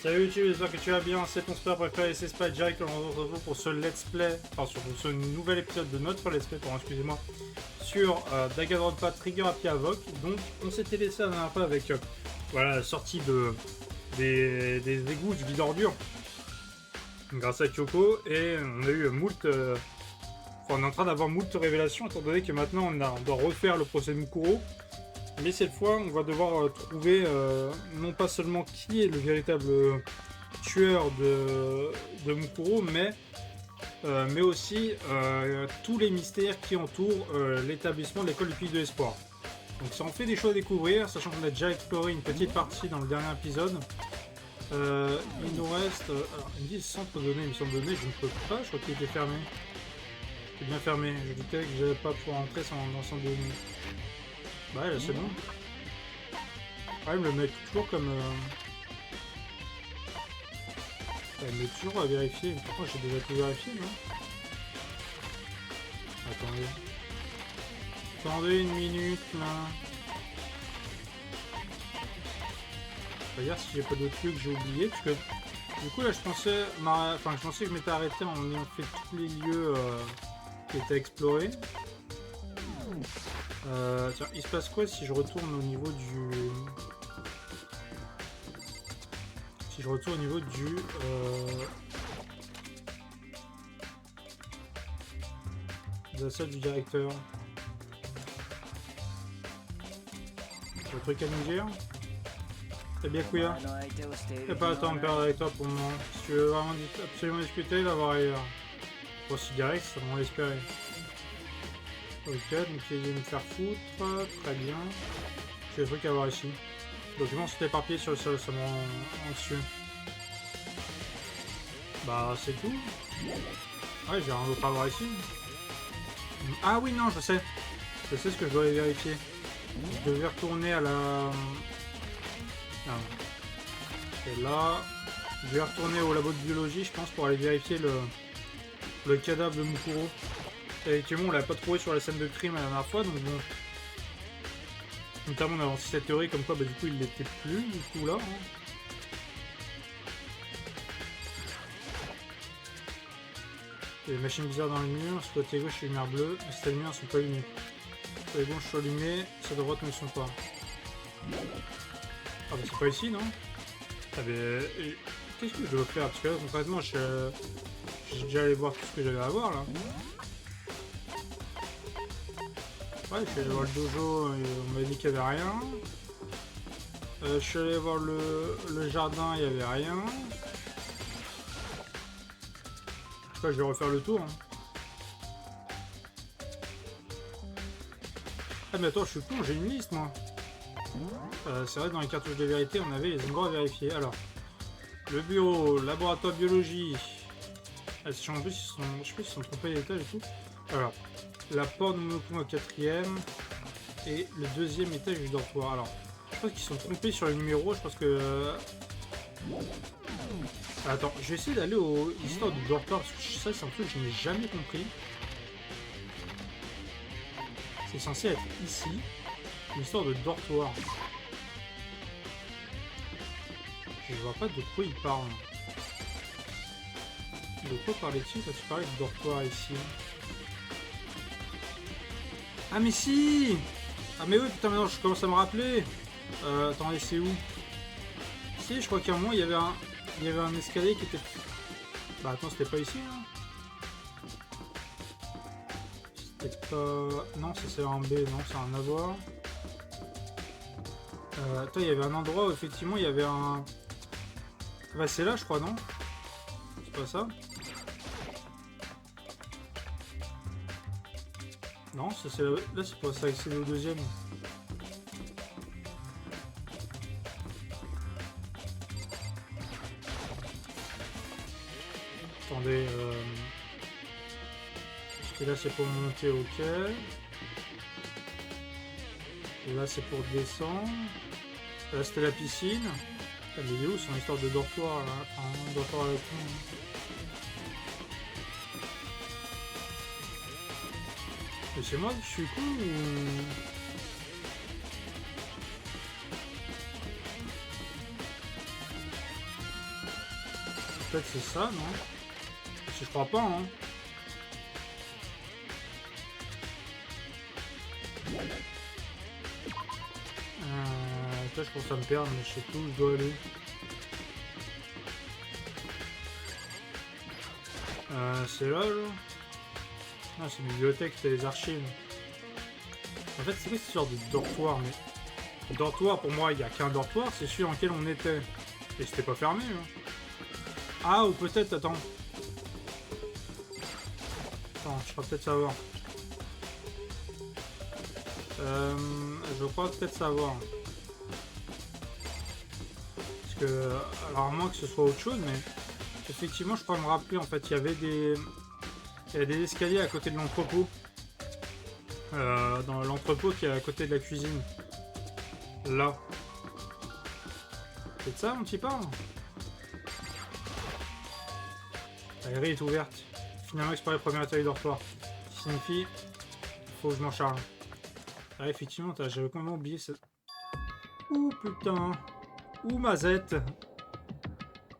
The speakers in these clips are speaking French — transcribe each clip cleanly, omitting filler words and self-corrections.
Salut YouTube, j'espère que tu vas bien, c'est ton super préféré, c'est Spyjack, on se retrouve pour ce let's play, enfin sur ce nouvel épisode de notre let's play, pardon, excusez-moi, sur Danganronpa Trigger Happy Havoc. Donc on s'était laissé la dernière fois avec voilà, la sortie des égouts du vide ordure, grâce à Kyoko, et on a eu moult, on est en train d'avoir moult révélations, étant donné que maintenant on doit refaire le procès de Mukuro. Mais cette fois, on va devoir trouver non pas seulement qui est le véritable tueur de Mukuro, mais aussi tous les mystères qui entourent l'établissement de l'école du Puits de l'Espoir. Donc ça en fait des choses à découvrir, sachant qu'on a déjà exploré une petite partie dans le dernier épisode. Il nous reste... alors, ils me disent centre donné, il me semble donné, je ne peux pas, je crois qu'il était fermé. C'est bien fermé, je doutais que je n'allais pas pouvoir entrer dans centre donné. Bah ouais, là c'est bon. Ah, il me le met toujours comme... il me met toujours à vérifier. Pourquoi j'ai déjà tout vérifié, non? Attendez. Attendez une minute, là. Je vais regarder si j'ai pas d'autres lieux que j'ai oubliés, parce que... Du coup, là, je pensais que je m'étais arrêté en ayant fait tous les lieux qui étaient explorés. Tiens, il se passe quoi si je retourne au niveau du... Si je retourne au niveau du... de la salle du directeur. Le truc à nous dire? Eh bien, Kuya. Y'a pas le temps de perdre avec toi pour le moment. Si tu veux vraiment absolument discuter, il va voir ailleurs. Bon, si direct, ça va l'espérer. Ok, donc il vient me faire foutre, très bien. J'ai des trucs à voir ici. Documents sont éparpillés sur le sol, ça me rend anxieux. Bah c'est tout. Ouais, j'ai rien d'autre à voir ici. Ah oui, non, je sais. Je sais ce que je dois aller vérifier. Je devais retourner à la... Ah. Et là, je vais retourner au labo de biologie, je pense, pour aller vérifier le cadavre de Mukuro. Effectivement, on l'a pas trouvé sur la scène de crime la dernière fois, donc bon. Notamment, on a avancé cette théorie comme quoi, bah, du coup, il l'était plus, du coup, là. Hein. Il y a des machines bizarres dans le mur, sur le côté gauche, les lumières bleues, mais ces lumières ne sont pas allumées. Sur les gauches sont allumées, sur la droite ne le sont pas. Ah, bah, c'est pas ici, non? Ah, mais. Qu'est-ce que je dois faire? Parce que là, concrètement, j'ai déjà allé voir tout ce que j'avais à voir, là. Ouais, je suis allé voir le dojo, et on m'a dit qu'il n'y avait rien. Je suis allé voir le jardin, il n'y avait rien. Je sais pas, je vais refaire le tour. Hein. Ah mais attends, je suis con, j'ai une liste moi. C'est vrai, dans les cartouches de vérité, on avait les endroits à vérifier. Alors, le bureau, laboratoire de biologie. Ah, en plus, je sais pas s'ils sont trompés d'étage et tout. Alors, la porte de Monokuma au 4ème et le 2ème étage du dortoir. Alors, je pense qu'ils sont trompés sur le numéro. Je pense que. Attends, je vais essayer d'aller au histoire du dortoir parce que ça, c'est un truc que je n'ai jamais compris. C'est censé être ici, une histoire de dortoir. Je vois pas de quoi il parle. De quoi parlait-il quand tu parlais de dortoir ici? Ah mais si! Ah mais oui, putain, maintenant je commence à me rappeler. Attendez, c'est où? Si, je crois qu'à un moment il y avait un escalier qui était... Bah attends, c'était pas ici, hein? C'était pas... Non, ça c'est un B, non, c'est un avoir. Attends, il y avait un endroit où effectivement il y avait un... Bah c'est là, je crois, non? C'est pas ça? Non, ça c'est là, c'est pour ça accéder au 2ème. Attendez, parce que là c'est pour monter, ok. Et là c'est pour descendre. Là c'était la piscine. La vidéo c'est une histoire de dortoir là, enfin un dortoir à la con. Mais c'est moi que je suis con ou... Peut-être c'est ça, non? Parce que je crois pas, hein. Là, je pense à me perdre, mais je sais plus où je dois aller. C'est là, genre? Ah, c'est une bibliothèque, c'est les archives. En fait, c'est quoi cette sorte de dortoir, mais... Dortoir, pour moi, il n'y a qu'un dortoir, c'est celui dans lequel on était. Et c'était pas fermé, hein. Ah, ou peut-être, attends. Attends, je crois peut-être savoir. Je crois peut-être savoir. Parce que, alors à moins que ce soit autre chose, mais effectivement, je crois me rappeler, en fait, il y avait des escaliers à côté de l'entrepôt. Dans l'entrepôt qui est à côté de la cuisine. Là. C'est de ça, mon petit parle? La grille est ouverte. Finalement exploré le premier atelier dortoir. Ce qui signifie faut que je m'en charge. Ah, effectivement, j'avais complètement oublié cette... Ouh putain. Ouh mazette.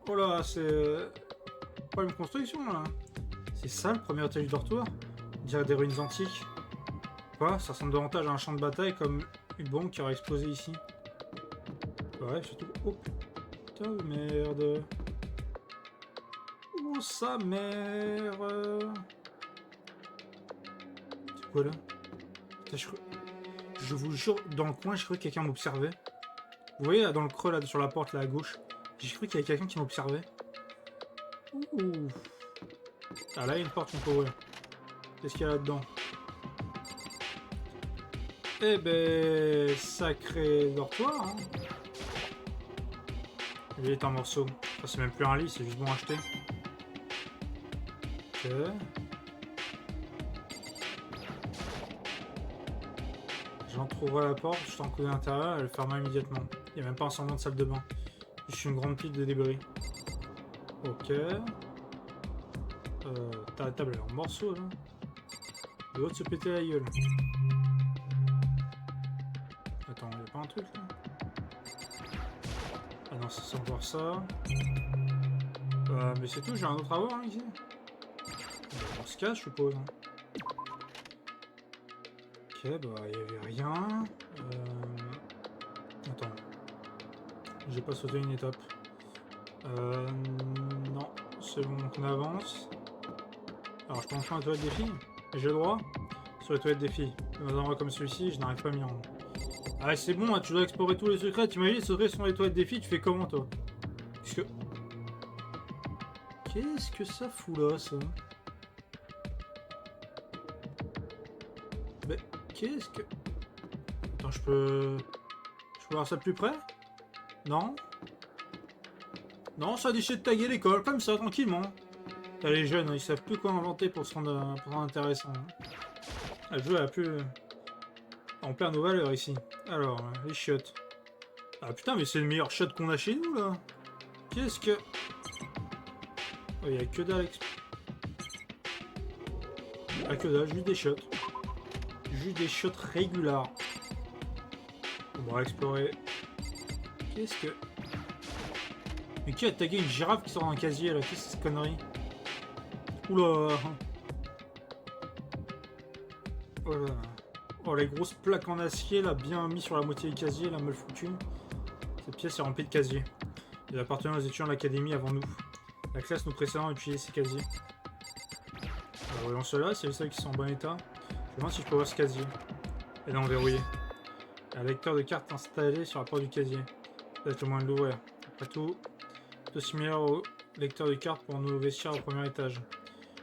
Oh là, c'est... Problème de construction là. C'est ça le premier atelier dortoir? On dirait des ruines antiques. Quoi? Ça ressemble davantage à un champ de bataille comme une bombe qui aurait explosé ici. Ouais, surtout... Oh putain de merde. Oh sa mère. C'est quoi là? Putain, je vous jure, dans le coin, je croyais que quelqu'un m'observait. Vous voyez là, dans le creux là, sur la porte là à gauche, j'ai cru qu'il y avait quelqu'un qui m'observait. Ouh. Ah là, il y a une porte qu'on peut ouvrir. Qu'est-ce qu'il y a là-dedans? Eh ben, sacré dortoir, hein. Il est en morceaux. Enfin, c'est même plus un lit, c'est juste bon à acheter. Ok. J'entrouvrai la porte, je t'en à l'intérieur, elle ferma immédiatement. Il n'y a même pas un semblant de salle de bain. Juste une grande pile de débris. Ok. La table elle est en morceaux là. De l'autre se péter la gueule. Attends, y'a pas un truc là? Ah non, c'est encore ça. Mais c'est tout, j'ai un autre à voir hein, ici. On se cache, je suppose. Hein. Ok, bah il y avait rien. Attends. J'ai pas sauté une étape. Non, c'est bon qu'on avance. Alors je peux entrer dans la toilette des filles? J'ai le droit? Sur les toilettes des filles. Dans un endroit comme celui-ci, je n'arrive pas à m'y rendre. Ah c'est bon, hein, tu dois explorer tous les secrets. T'imagines les secrets sont les toilettes des filles, tu fais comment toi? Qu'est-ce que ça fout là, ça? Mais qu'est-ce que... Attends, je peux voir ça de plus près? Non? Non, ça déchire de taguer l'école, comme ça, tranquillement. Là, les jeunes, ils savent plus quoi inventer pour se rendre intéressant. Hein. Le jeu a plus... en plein nos valeurs ici. Alors, les chiottes. Ah putain, mais c'est le meilleur shot qu'on a chez nous, là. Qu'est-ce que... Oh, il n'y a que dalle. Ah, que dalle, juste des shots. Juste des shots régulars. On va explorer. Qu'est-ce que... Mais qui a tagué une girafe qui sort d'un casier, là? Qu'est-ce que c'est cette connerie? Oula. Voilà. Oh, les grosses plaques en acier, là, bien mis sur la moitié du casier, là, mal foutu. Cette pièce est remplie de casiers. Il appartenait aux étudiants de l'académie avant nous. La classe nous précédant a utilisé ces casiers. Alors, voyons cela, c'est les seuls qui sont en bon état. Je me demande si je peux voir ce casier. Et là, on verrouillé. Un lecteur de cartes installé sur la porte du casier. Peut-être le moyen de l'ouvrir. Après tout similaire au lecteur de cartes pour nos vestiaires au premier étage.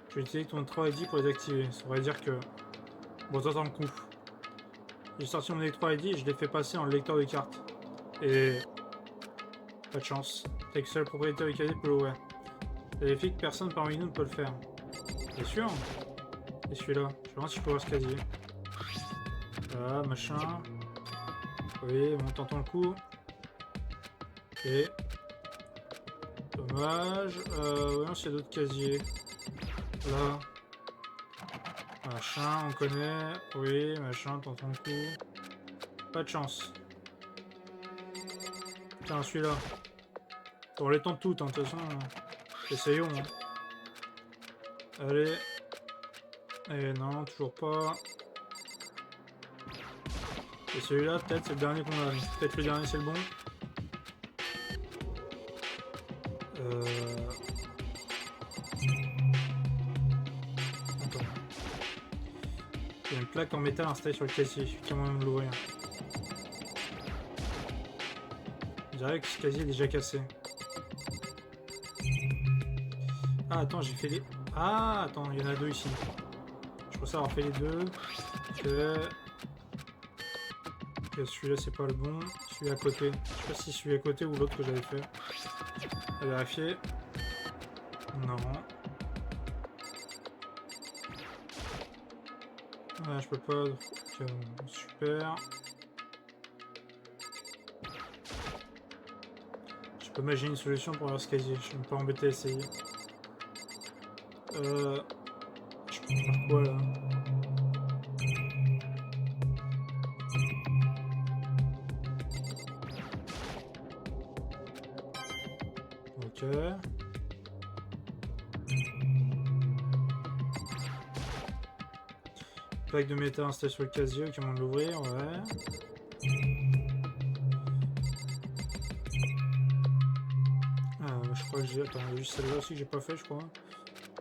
Je vais utiliser ton 3 ID pour les activer. Ça voudrait dire que... Bon, t'entends le coup. J'ai sorti mon Electro ID et je l'ai fait passer en lecteur de cartes. Et... Pas de chance. T'es que seul propriétaire du casier peut l'ouvrir. Vérifie que personne parmi nous ne peut le faire. Bien sûr. Et celui-là. Je vais voir si je peux voir ce casier. Voilà, machin. Oui, bon, t'entends le coup. Et... Dommage. Voyons s'il y a d'autres casiers. Là. Machin, on connaît. Oui, machin, t'entends le coup. Pas de chance. Tiens, celui-là. On les tente toutes, hein, de toute façon. Essayons. Hein. Allez. Et non, toujours pas. Et celui-là, peut-être, c'est le dernier qu'on a. Peut-être le dernier, c'est le bon. Attends. Il y a une plaque en métal installée sur le casier. Il faut moyen de l'ouvrir. Je dirais que ce casier est déjà cassé. Ah, attends, j'ai fait les... Ah, attends, il y en a deux ici. Je pensais avoir fait les deux. Ok. Ok, celui-là, c'est pas le bon. Celui à côté. Je sais pas si celui à côté ou l'autre que j'avais fait. À vérifier. Non. Ah, je peux pas. Ok, super. Je peux imaginer une solution pour avoir ce casier. Je vais me pas embêter à essayer. Je peux faire quoi là? Ok. Plaque de métal installée sur le casier, ok, on va l'ouvrir, ouais. Je crois que j'ai... Attends, il y a juste celle-là aussi que j'ai pas fait, je crois.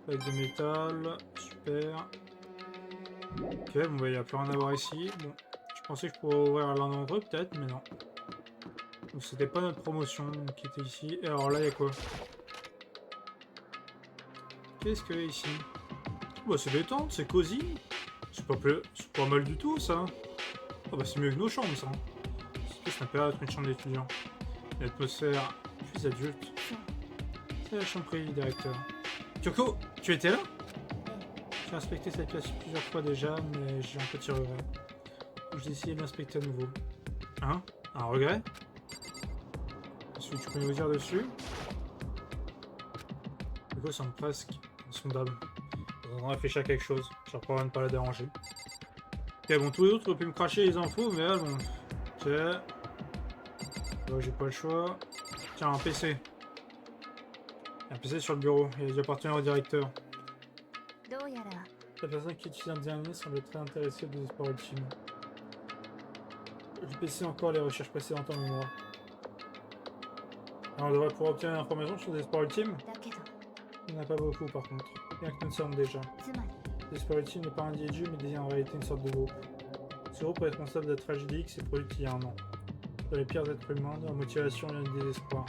Plaque de métal, super. Ok, bon bah il n'y a plus rien à voir ici. Bon, je pensais que je pourrais ouvrir l'un d'entre eux peut-être, mais non. Donc c'était pas notre promotion qui était ici. Et alors là, il y a quoi? Qu'est-ce qu'il y a ici? Bah c'est détente, c'est cosy. C'est pas mal du tout ça. Ah bah c'est mieux que nos chambres ça. Ça n'a pas être une chambre d'étudiant. L'atmosphère plus adulte. C'est la chambre privée du directeur. Kyoko, tu étais là? J'ai inspecté cette pièce plusieurs fois déjà, mais j'ai un petit regret. Donc j'ai essayé de l'inspecter à nouveau. Hein? Un regret? Est-ce que tu peux nous dire dessus? Kyoko semble presque insondable. On réfléchir à quelque chose. J'ai pas de ne pas la déranger. Ok, bon, tous les autres peuvent me cracher les infos, mais là, bon. Ok. Là, j'ai pas le choix. Tiens, un PC. Un PC sur le bureau. Il a dû appartenir au directeur. La personne qui utilise un dernier semble très intéressée au désespoir ultime. Le PC encore les recherches précédentes en mémoire. Alors, on devrait pouvoir obtenir l'information sur le désespoir ultime. Il n'y en a pas beaucoup par contre, bien que nous le savons déjà. Le désespoir ultime n'est pas un individu mais désigne en réalité une sorte de groupe. Ce groupe est responsable de la tragédie qui s'est produite il y a un an. Dans les pires êtres humains, de la motivation vient du désespoir.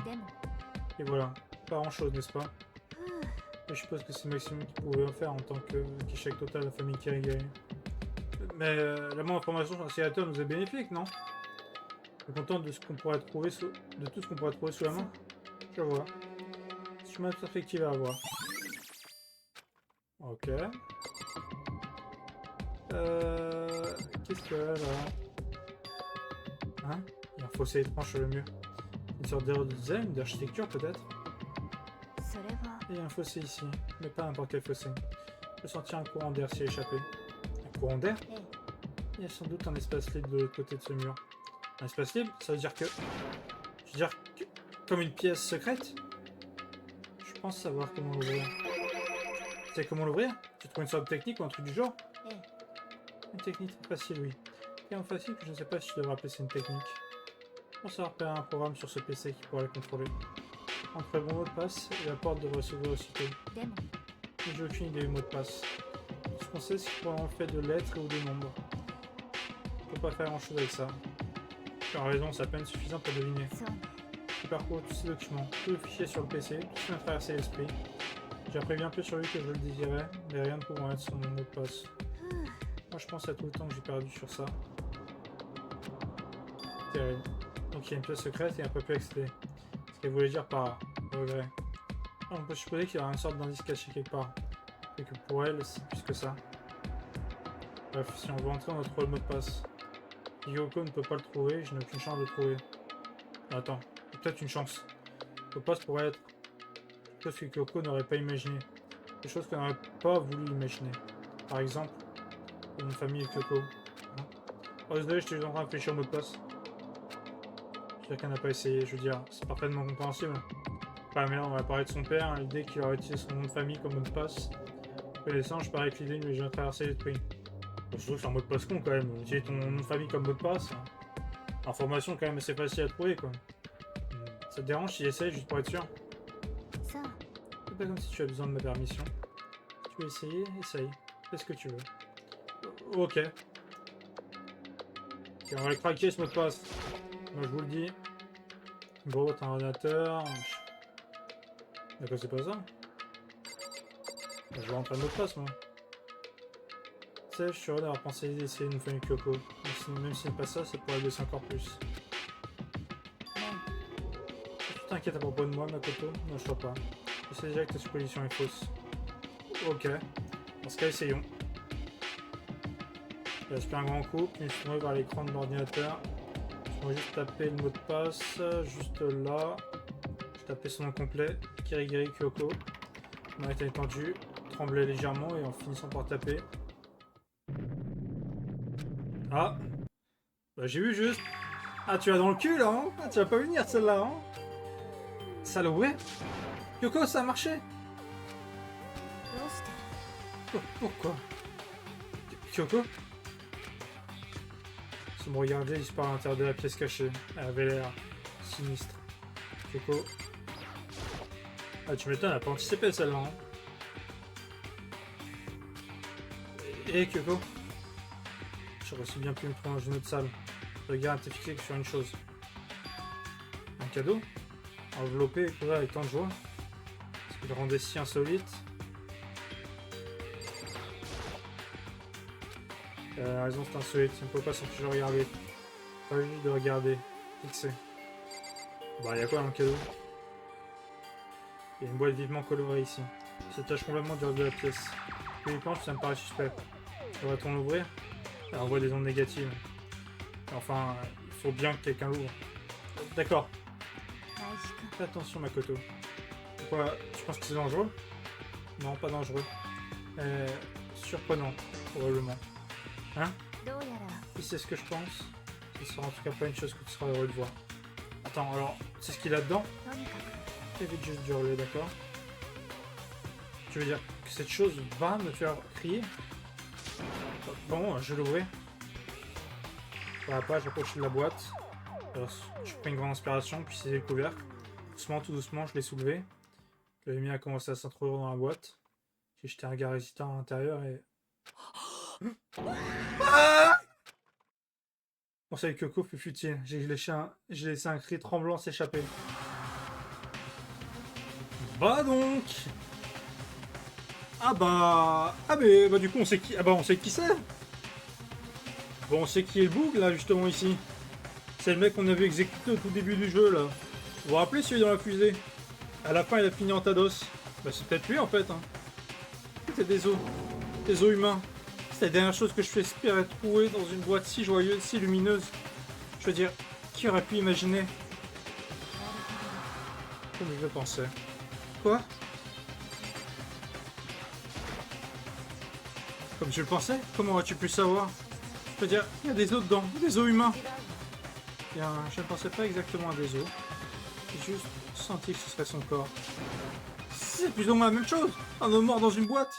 Et voilà, pas grand chose n'est-ce pas? Et je suppose que c'est le maximum qu'ils pouvaient faire en tant qu'échec total à la famille Kirigari. Mais la moindre information sur un sénateur nous est bénéfique, non? Je suis content de ce qu'on pourrait trouver de tout ce qu'on pourrait trouver sous la main. Je vois. C'est une perspective à avoir. Ok. Qu'est-ce qu'il y a là? Hein? Il y a un fossé étrange sur le mur. Une sorte d'erreur de design, d'architecture peut-être? Il y a un fossé ici, mais pas n'importe quel fossé. Je peux sentir un courant d'air s'y échapper. Un courant d'air? Il y a sans doute un espace libre de l'autre côté de ce mur. Un espace libre? Ça veut dire que... Je veux dire que... Comme une pièce secrète? Je pense savoir comment l'ouvrir. Tu sais comment l'ouvrir? Tu trouves une sorte de technique ou un truc du genre? Une technique très facile, oui. Tellement facile que je ne sais pas si je devrais appeler ça une technique. Je pense avoir repéré un programme sur ce PC qui pourrait le contrôler. Entre le bon mot de passe et la porte devrait s'ouvrir aussitôt. Mais j'ai aucune idée du mot de passe. Tout ce qu'on sait, c'est qu'il en fait de lettres ou de nombres. On peut pas faire grand chose avec ça. Tu as raison, c'est à peine suffisant pour deviner. Je parcours tous ces documents, tous les fichiers sur le PC, tout ce qui m'a traversé l'esprit. J'ai appris bien peu sur lui que je le désirais, mais rien ne pouvant être son mot de passe. Moi je pense à tout le temps que j'ai perdu sur ça. Terrible. Donc il y a une pièce secrète et un peu plus accéder. Ce qu'elle voulait dire par regret. On peut supposer qu'il y a une sorte d'indice caché quelque part. Et que pour elle, c'est plus que ça. Bref, si on veut entrer, on doit trouver le mot de passe. Yoko ne peut pas le trouver, je n'ai aucune chance de le trouver. Attends, peut-être une chance. Le mot de passe pourrait être quelque chose que Kyoko n'aurait pas imaginé. Quelque chose qu'elle n'aurait pas voulu imaginer. Par exemple, une famille Kyoko. Oh désolé, j'étais en train de réfléchir au mot de passe. Chacun n'a pas essayé, je veux dire, c'est parfaitement compréhensible. mais là, on va parler de son père. L'idée qu'il aurait utilisé son nom de famille comme mot de passe. Connaissant, je parie que l'idée lui a déjà traversé l'esprit. Bon, je trouve que c'est un mot de passe con quand même. Utiliser ton nom de famille comme mot de passe. Information quand même assez facile à trouver quoi. Ça te dérange si j'essaye juste pour être sûr? Ça. C'est pas comme si tu as besoin de ma permission. Si tu veux essayer, essaye. Fais ce que tu veux. Ok. Ok, on va le craquer ce mot de passe. Moi je vous le dis. Bon, votre ordinateur. D'accord, c'est pas ça. Je vais rentrer le mot de passe moi. Tu sais, je suis heureux d'avoir pensé d'essayer une famille Kyoko. Même si ce n'est pas ça, c'est pour la baisser encore plus. Tu t'inquiètes à propos de moi, Makoto? Non, je crois pas. Je sais déjà que ta supposition est fausse. Ok. Dans ce cas, essayons. Je vais un grand coup, puis je me tourne vers l'écran de l'ordinateur. Je vais juste taper le mot de passe, juste là. Je tapais son nom complet, Kirigiri Kyoko. Ma main était étendue, tremblait légèrement et en finissant par taper. Ah! Bah j'ai vu juste. Ah tu vas dans le cul là, hein? Ah, tu vas pas venir celle-là, hein? Ça l'a ouvert? Kyoko, ça a marché? Pourquoi? Kyoko? Sans me regarder, disparaît à l'intérieur de la pièce cachée. Elle avait l'air sinistre. Kyoko. Ah tu m'étonnes, elle a pas anticipé celle-là, hein? Et Kyoko? J'aurais aussi bien pu me trouver dans une autre salle. Le regard était fixé que sur une chose. Un cadeau? Enveloppé et couvert avec tant de joie? Ce qui le rendait si insolite. Raison, c'est insolite. On ne peut pas s'empêcher de regarder. Pas juste de regarder. Fixé. Bah, y'a quoi dans le cadeau? Il y a une boîte vivement colorée ici. Il se tâche complètement du reste de la pièce. Quand il pense, ça me paraît suspect. Devrait-on l'ouvrir? Elle envoie des ondes négatives. Enfin, il faut bien que quelqu'un l'ouvre. D'accord. Fais attention, Makoto. Pourquoi? Tu penses que c'est dangereux? Non, pas dangereux. Surprenant, probablement. Hein? Si c'est ce que je pense, ce sera en tout cas pas une chose que tu seras heureux de voir. Attends, alors, c'est ce qu'il y a dedans? Évite juste de hurler, d'accord? Tu veux dire que cette chose va me faire crier? Bon, je vais l'ouvrir. Voilà, pas, j'approche de la boîte. Alors, je prends une grande inspiration, puis c'est le couvercle. Doucement, tout doucement, je l'ai soulevé. Le lumière a commencé à s'introduire dans la boîte. J'ai jeté un regard hésitant à l'intérieur et... Mon salut Kyoko fut futile. J'ai laissé un cri tremblant s'échapper. Bah donc... Ah mais bah du coup on sait qui... Ah bah on sait qui c'est. Bon, on sait qui est le boug là justement ici. C'est le mec qu'on avait exécuté au tout début du jeu là. Vous vous rappelez celui dans la fusée? À la fin il a fini en Tados. Bah c'est peut-être lui en fait. Hein. C'était des os. Des os humains. C'est la dernière chose que je espérais trouver dans une boîte si joyeuse, si lumineuse. Je veux dire, qui aurait pu imaginer? Comme je le pensais. Quoi? Comme je le pensais? Comment as-tu pu savoir? Je veux dire, il y a des os dedans, des os humains. Bien, je ne pensais pas exactement à des os. J'ai juste senti que ce serait son corps. C'est plus ou moins la même chose. Un homme mort dans une boîte.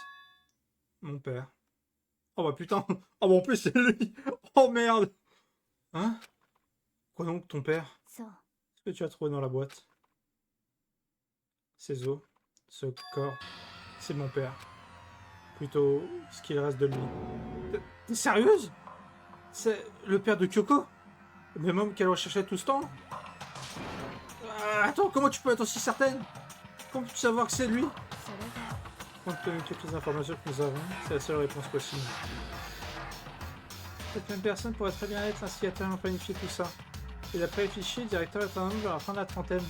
Mon père. Oh bah putain. Oh bah en plus c'est lui. Oh merde. Hein? Quoi donc ton père? Ce que tu as trouvé dans la boîte? Ces os. Ce corps. C'est mon père. Plutôt ce qu'il reste de lui. T'es sérieuse? C'est le père de Kyoko? Le même homme qu'elle recherchait tout ce temps? Attends, comment tu peux être aussi certaine? Comment peux-tu savoir que c'est lui? Compte tenu de toutes les informations que nous avons, c'est la seule réponse possible. Cette même personne pourrait très bien être l'instigateur à planifier tout ça. Et d'après les fichiers, le directeur est un homme vers la fin de la trentaine.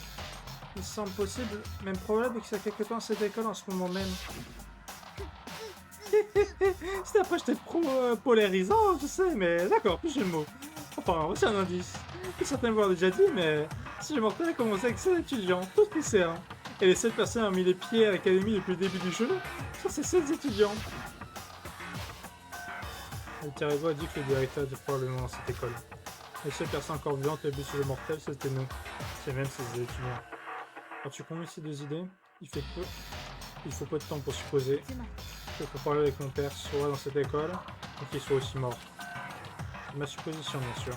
Il semble possible, même probable, que ça quelque temps à cette école en ce moment même. Cette approche était polarisant, je sais, mais d'accord, plus j'ai le mot. Enfin, aussi un indice. Certains m'ont déjà dit, mais si je mortais a commencé avec 7 étudiants, tous lycéens. Et les 7 personnes ont mis les pieds à l'académie depuis le début du jeu, sont ces 7 étudiants. Alterevo a dit que le directeur était probablement dans cette école. Les seules personnes encore vivantes et blessées mortelles, c'était nous. C'est même ces étudiants. Quand tu combines ces deux idées, il faut peu de temps pour supposer que pour parler avec mon père soit dans cette école et qu'il soit aussi mort. C'est ma supposition, bien sûr.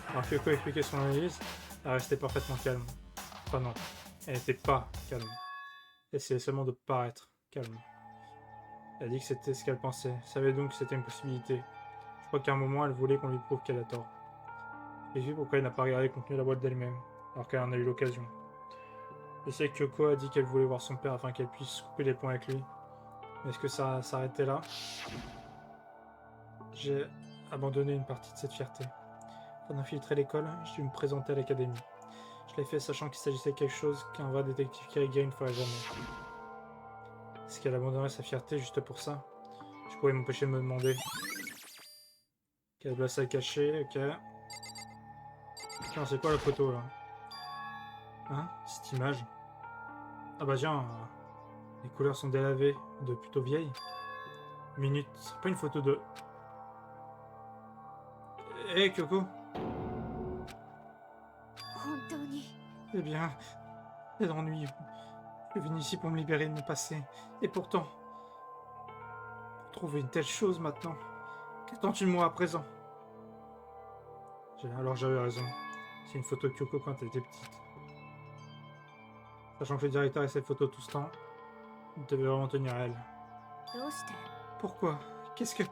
Alors Kyoko expliquait son analyse, elle restait parfaitement calme. Enfin non, elle n'était pas calme. Elle essayait seulement de paraître calme. Elle a dit que c'était ce qu'elle pensait, elle savait donc que c'était une possibilité. Je crois qu'à un moment, elle voulait qu'on lui prouve qu'elle a tort. J'ai vu pourquoi elle n'a pas regardé le contenu de la boîte d'elle-même, alors qu'elle en a eu l'occasion. Je sais que Kyoko a dit qu'elle voulait voir son père afin qu'elle puisse couper les ponts avec lui. Mais est-ce que ça s'arrêtait là? J'ai abandonné une partie de cette fierté. Pour infiltrer l'école, j'ai dû me présenter à l'académie. Je l'ai fait sachant qu'il s'agissait de quelque chose qu'un vrai détective Kiriga ne ferait jamais. Est-ce qu'elle abandonnerait sa fierté juste pour ça? Je pourrais m'empêcher de me demander. Quelle place à cacher, ok. Tiens, c'est quoi la photo là? Hein? Cette image? Ah bah tiens, les couleurs sont délavées, de plutôt vieilles. Minute, ce serait pas une photo de... Hé hey, Kyoko? Eh bien, c'est ennuyeux. Je suis venu ici pour me libérer de mon passé. Et pourtant, pour trouver une telle chose maintenant, qu'attends-tu de moi à présent? Alors j'avais raison. C'est une photo de Kyoko quand elle était petite. Sachant que le directeur et cette photo tout ce temps, il devait vraiment tenir à elle. Pourquoi? Qu'est-ce que...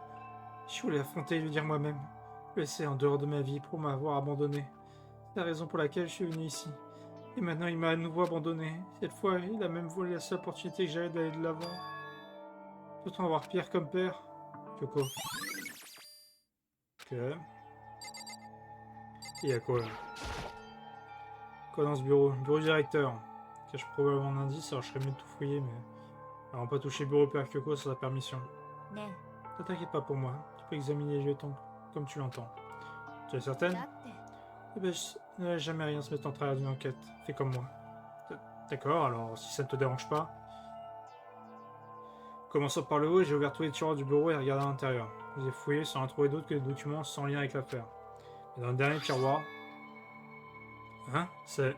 Je voulais affronter et lui dire moi-même. Le laisser en dehors de ma vie pour m'avoir abandonné. C'est la raison pour laquelle je suis venu ici. Et maintenant il m'a à nouveau abandonné. Cette fois, il a même volé la seule opportunité que j'avais d'aller de l'avant. Peut-on avoir pire comme père? Kyoko. Ok. Il y a quoi là? Quoi dans ce bureau? Bureau du directeur. Cache probablement un indice, alors je serais mieux de tout fouiller, mais... Alors on peut toucher le bureau Père Kyoko sans sa permission. Ne t'inquiète pas pour moi, tu peux examiner les lieux comme tu l'entends. Tu es certaine? Eh ben, je ne laisse jamais rien se mettre en travers d'une enquête. Fais comme moi. D'accord, alors si ça ne te dérange pas. Commençons par le haut, j'ai ouvert tous les tiroirs du bureau et regardé à l'intérieur. J'ai fouillé sans en trouver d'autres que des documents sans lien avec l'affaire. Et dans le dernier tiroir... Hein? C'est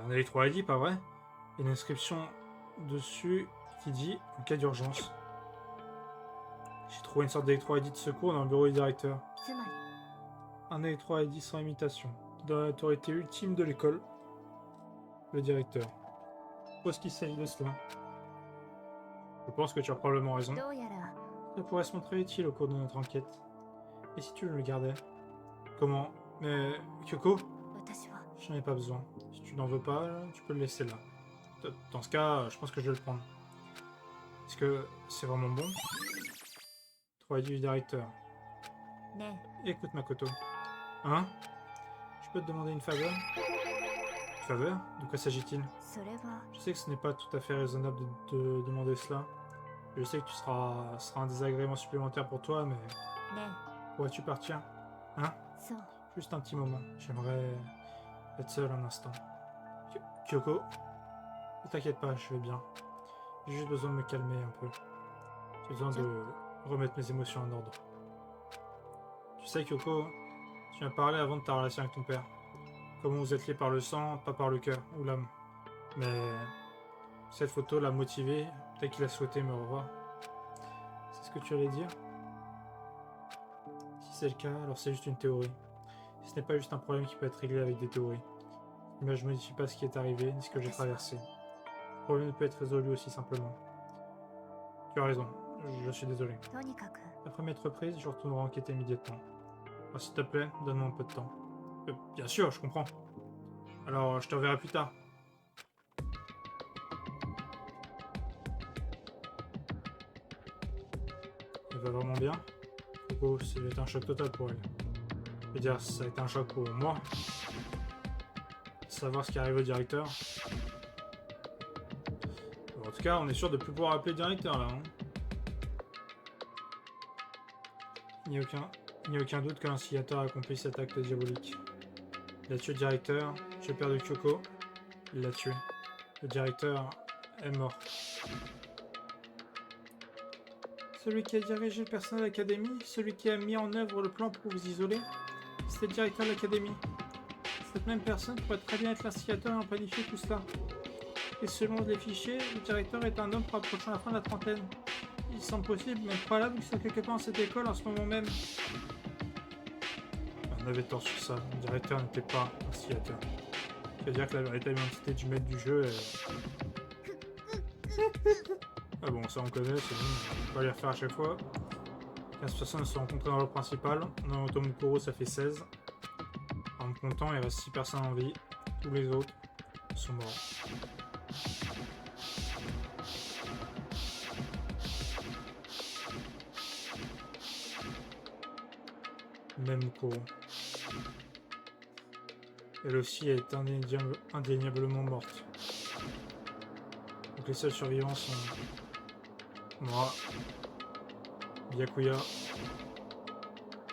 un électro-ID, pas vrai? Et une inscription dessus qui dit « En cas d'urgence ». J'ai trouvé une sorte d'électro-ID de secours dans le bureau du directeur. Un électro-ID sans imitation. Dans l'autorité ultime de l'école, le directeur. Où est-ce qu'il s'agit de cela? Je pense que tu as probablement raison. Ça pourrait se montrer utile au cours de notre enquête. Et si tu le gardais? Comment? Mais... Kyoko? J'en ai pas besoin. Si tu n'en veux pas, tu peux le laisser là. Dans ce cas, je pense que je vais le prendre. Est-ce que c'est vraiment bon? 3 du directeur. Écoute Makoto. Hein? Je peux te demander une faveur? Une faveur? De quoi s'agit-il? Je sais que ce n'est pas tout à fait raisonnable de demander cela. Je sais que ce sera un désagrément supplémentaire pour toi, mais... Pourrais-tu partir? Hein? Juste un petit moment. J'aimerais être seul un instant. Kyoko? Ne t'inquiète pas, je vais bien. J'ai juste besoin de me calmer un peu. J'ai besoin de remettre mes émotions en ordre. Tu sais, Kyoko, tu m'as parlé avant de ta relation avec ton père. Comment vous êtes liés par le sang, pas par le cœur ou l'âme. Mais cette photo l'a motivé, peut-être qu'il a souhaité me revoir. C'est ce que tu allais dire? Si c'est le cas, alors c'est juste une théorie. Ce n'est pas juste un problème qui peut être réglé avec des théories. Mais je ne modifie pas ce qui est arrivé, ni ce que j'ai traversé. Le problème ne peut être résolu aussi simplement. Tu as raison, je suis désolé. Après m'être reprise, je retournerai enquêter immédiatement. Alors, s'il te plaît, donne-moi un peu de temps. Bien sûr, je comprends. Alors, je te reverrai plus tard. Elle va vraiment bien. Oh, c'est un choc total pour elle. Je veux dire, ça a été un choc pour moi. Savoir ce qui arrive au directeur. En tout cas, on est sûr de ne plus pouvoir appeler le directeur là. Hein. Il n'y a aucun doute que l'instigateur a accompli cet acte diabolique. Il a tué le directeur, tué le père de Kyoko. Il l'a tué. Le directeur est mort. Celui qui a dirigé le personnel de l'académie, celui qui a mis en œuvre le plan pour vous isoler, c'était le directeur de l'académie. Cette même personne pourrait très bien être l'instigateur et en planifier tout cela. Et selon les fichiers, le directeur est un homme approchant la fin de la trentaine. Il semble possible, même probable, qu'il soit quelque part dans cette école en ce moment même. On avait tort sur ça. Le directeur n'était pas instigateur. C'est-à-dire que la véritable identité du maître du jeu est... Ah bon, ça on connaît, c'est bon, on va pas les refaire à chaque fois. 15 personnes se sont rencontrées dans le principal. Dans Tomokuro, ça fait 16. En me comptant, il reste 6 personnes en vie. Tous les autres sont morts. Même Kuro. Elle aussi est indéniablement morte. Donc les seuls survivants sont moi, Byakuya,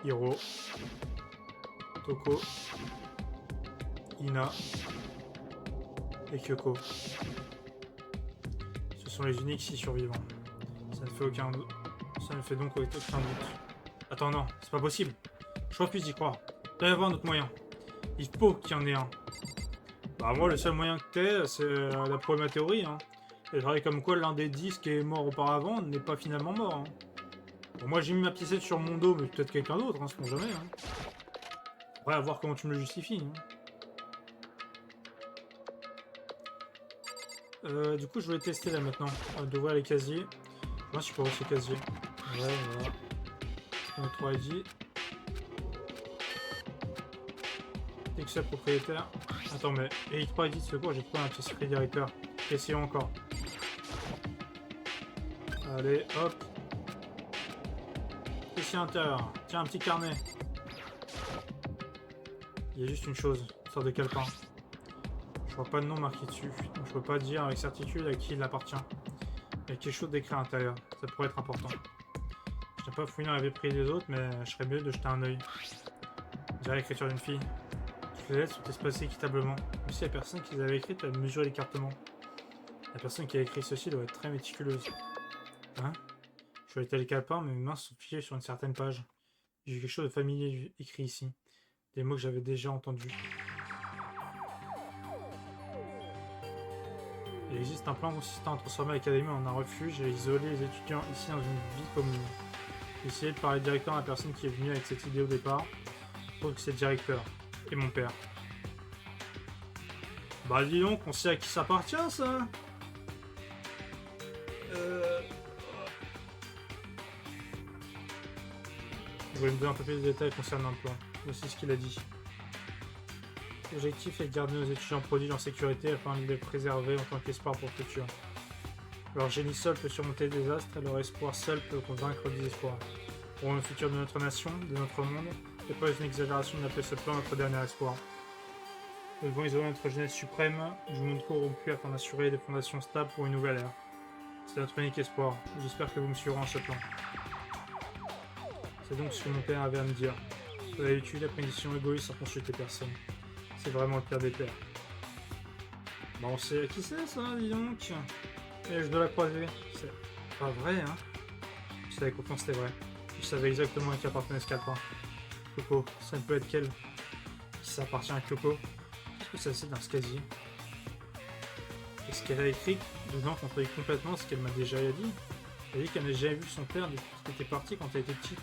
Hiro, Toko, Ina et Kyoko. Ce sont les uniques 6 survivants. Ça ne fait donc aucun doute. Attends, non, c'est pas possible. Je refuse d'y croire. Il doit y avoir un autre moyen. Il faut qu'il y en ait un. Bah moi, le seul moyen que t'aies, c'est d'après ma théorie. Hein. Et comme quoi l'un des 10 qui est mort auparavant n'est pas finalement mort. Hein. Bon, moi j'ai mis ma piécette sur mon dos, mais peut-être quelqu'un d'autre, hein, c'est pour jamais. Hein. Après, à voir comment tu me le justifies. Hein. Du coup, je vais tester là maintenant. D'ouvrir les casiers. Moi, je peux ouvrir ce casier. Ouais, voilà. On a 3 ID. Excel propriétaire. Attends, mais Elite 3 ID de secours, j'ai trouvé un petit secret directeur. Essayons encore. Allez, hop. Ici à l'intérieur. Tiens, un petit carnet. Il y a juste une chose, une sorte de calepin. Je vois pas de nom marqué dessus, donc je peux pas dire avec certitude à qui il appartient. Il y a quelque chose d'écrit à l'intérieur, ça pourrait être important. Je n'ai pas fouillé dans la vie privée des autres, mais je serais mieux de jeter un œil. On dirait l'écriture d'une fille. Toutes les lettres sont espacées équitablement. Même si la personne qui les avait écrites a mesuré l'écartement. La personne qui a écrit ceci doit être très méticuleuse. Hein? Je vais étaler le calepin, mais mes mains sont figées sur une certaine page. J'ai quelque chose de familier écrit ici. Des mots que j'avais déjà entendus. Il existe un plan consistant à transformer l'académie en un refuge et isoler les étudiants ici dans une vie commune. J'ai essayé de parler directement à la personne qui est venue avec cette idée au départ. Je trouve que c'est le directeur. Et mon père. Bah dis donc, on sait à qui ça appartient ça. Vous voulez me donner un peu plus de détails concernant le plan. Voici ce qu'il a dit. L'objectif est de garder nos étudiants prodiges en sécurité afin de les préserver en tant qu'espoir pour le futur. Leur génie seul peut surmonter les désastres et leur espoir seul peut convaincre le désespoir. Pour le futur de notre nation, de notre monde, il n'est pas une exagération d'appeler ce plan notre dernier espoir. Nous devons isoler notre jeunesse suprême du monde corrompu afin d'assurer des fondations stables pour une nouvelle ère. C'est notre unique espoir. J'espère que vous me suivrez en ce plan. C'est donc ce que mon père avait à me dire. Vous avez utilisé la condition égoïste sans consulter personne. C'est vraiment le pire des pères. Bah on sait qui c'est ça, dis donc. Et je dois la croiser. C'est pas vrai, hein. Je savais qu'au fond c'était vrai. Je savais exactement à qui appartenait ce calepin. Coco, ça ne peut être qu'elle. Si ça appartient à Coco, qu'est-ce que ça c'est dans ce casier? Et ce qu'elle a écrit dedans contredit complètement ce qu'elle m'a déjà dit. Elle a dit qu'elle n'a jamais vu son père depuis qu'il était parti quand elle était petite.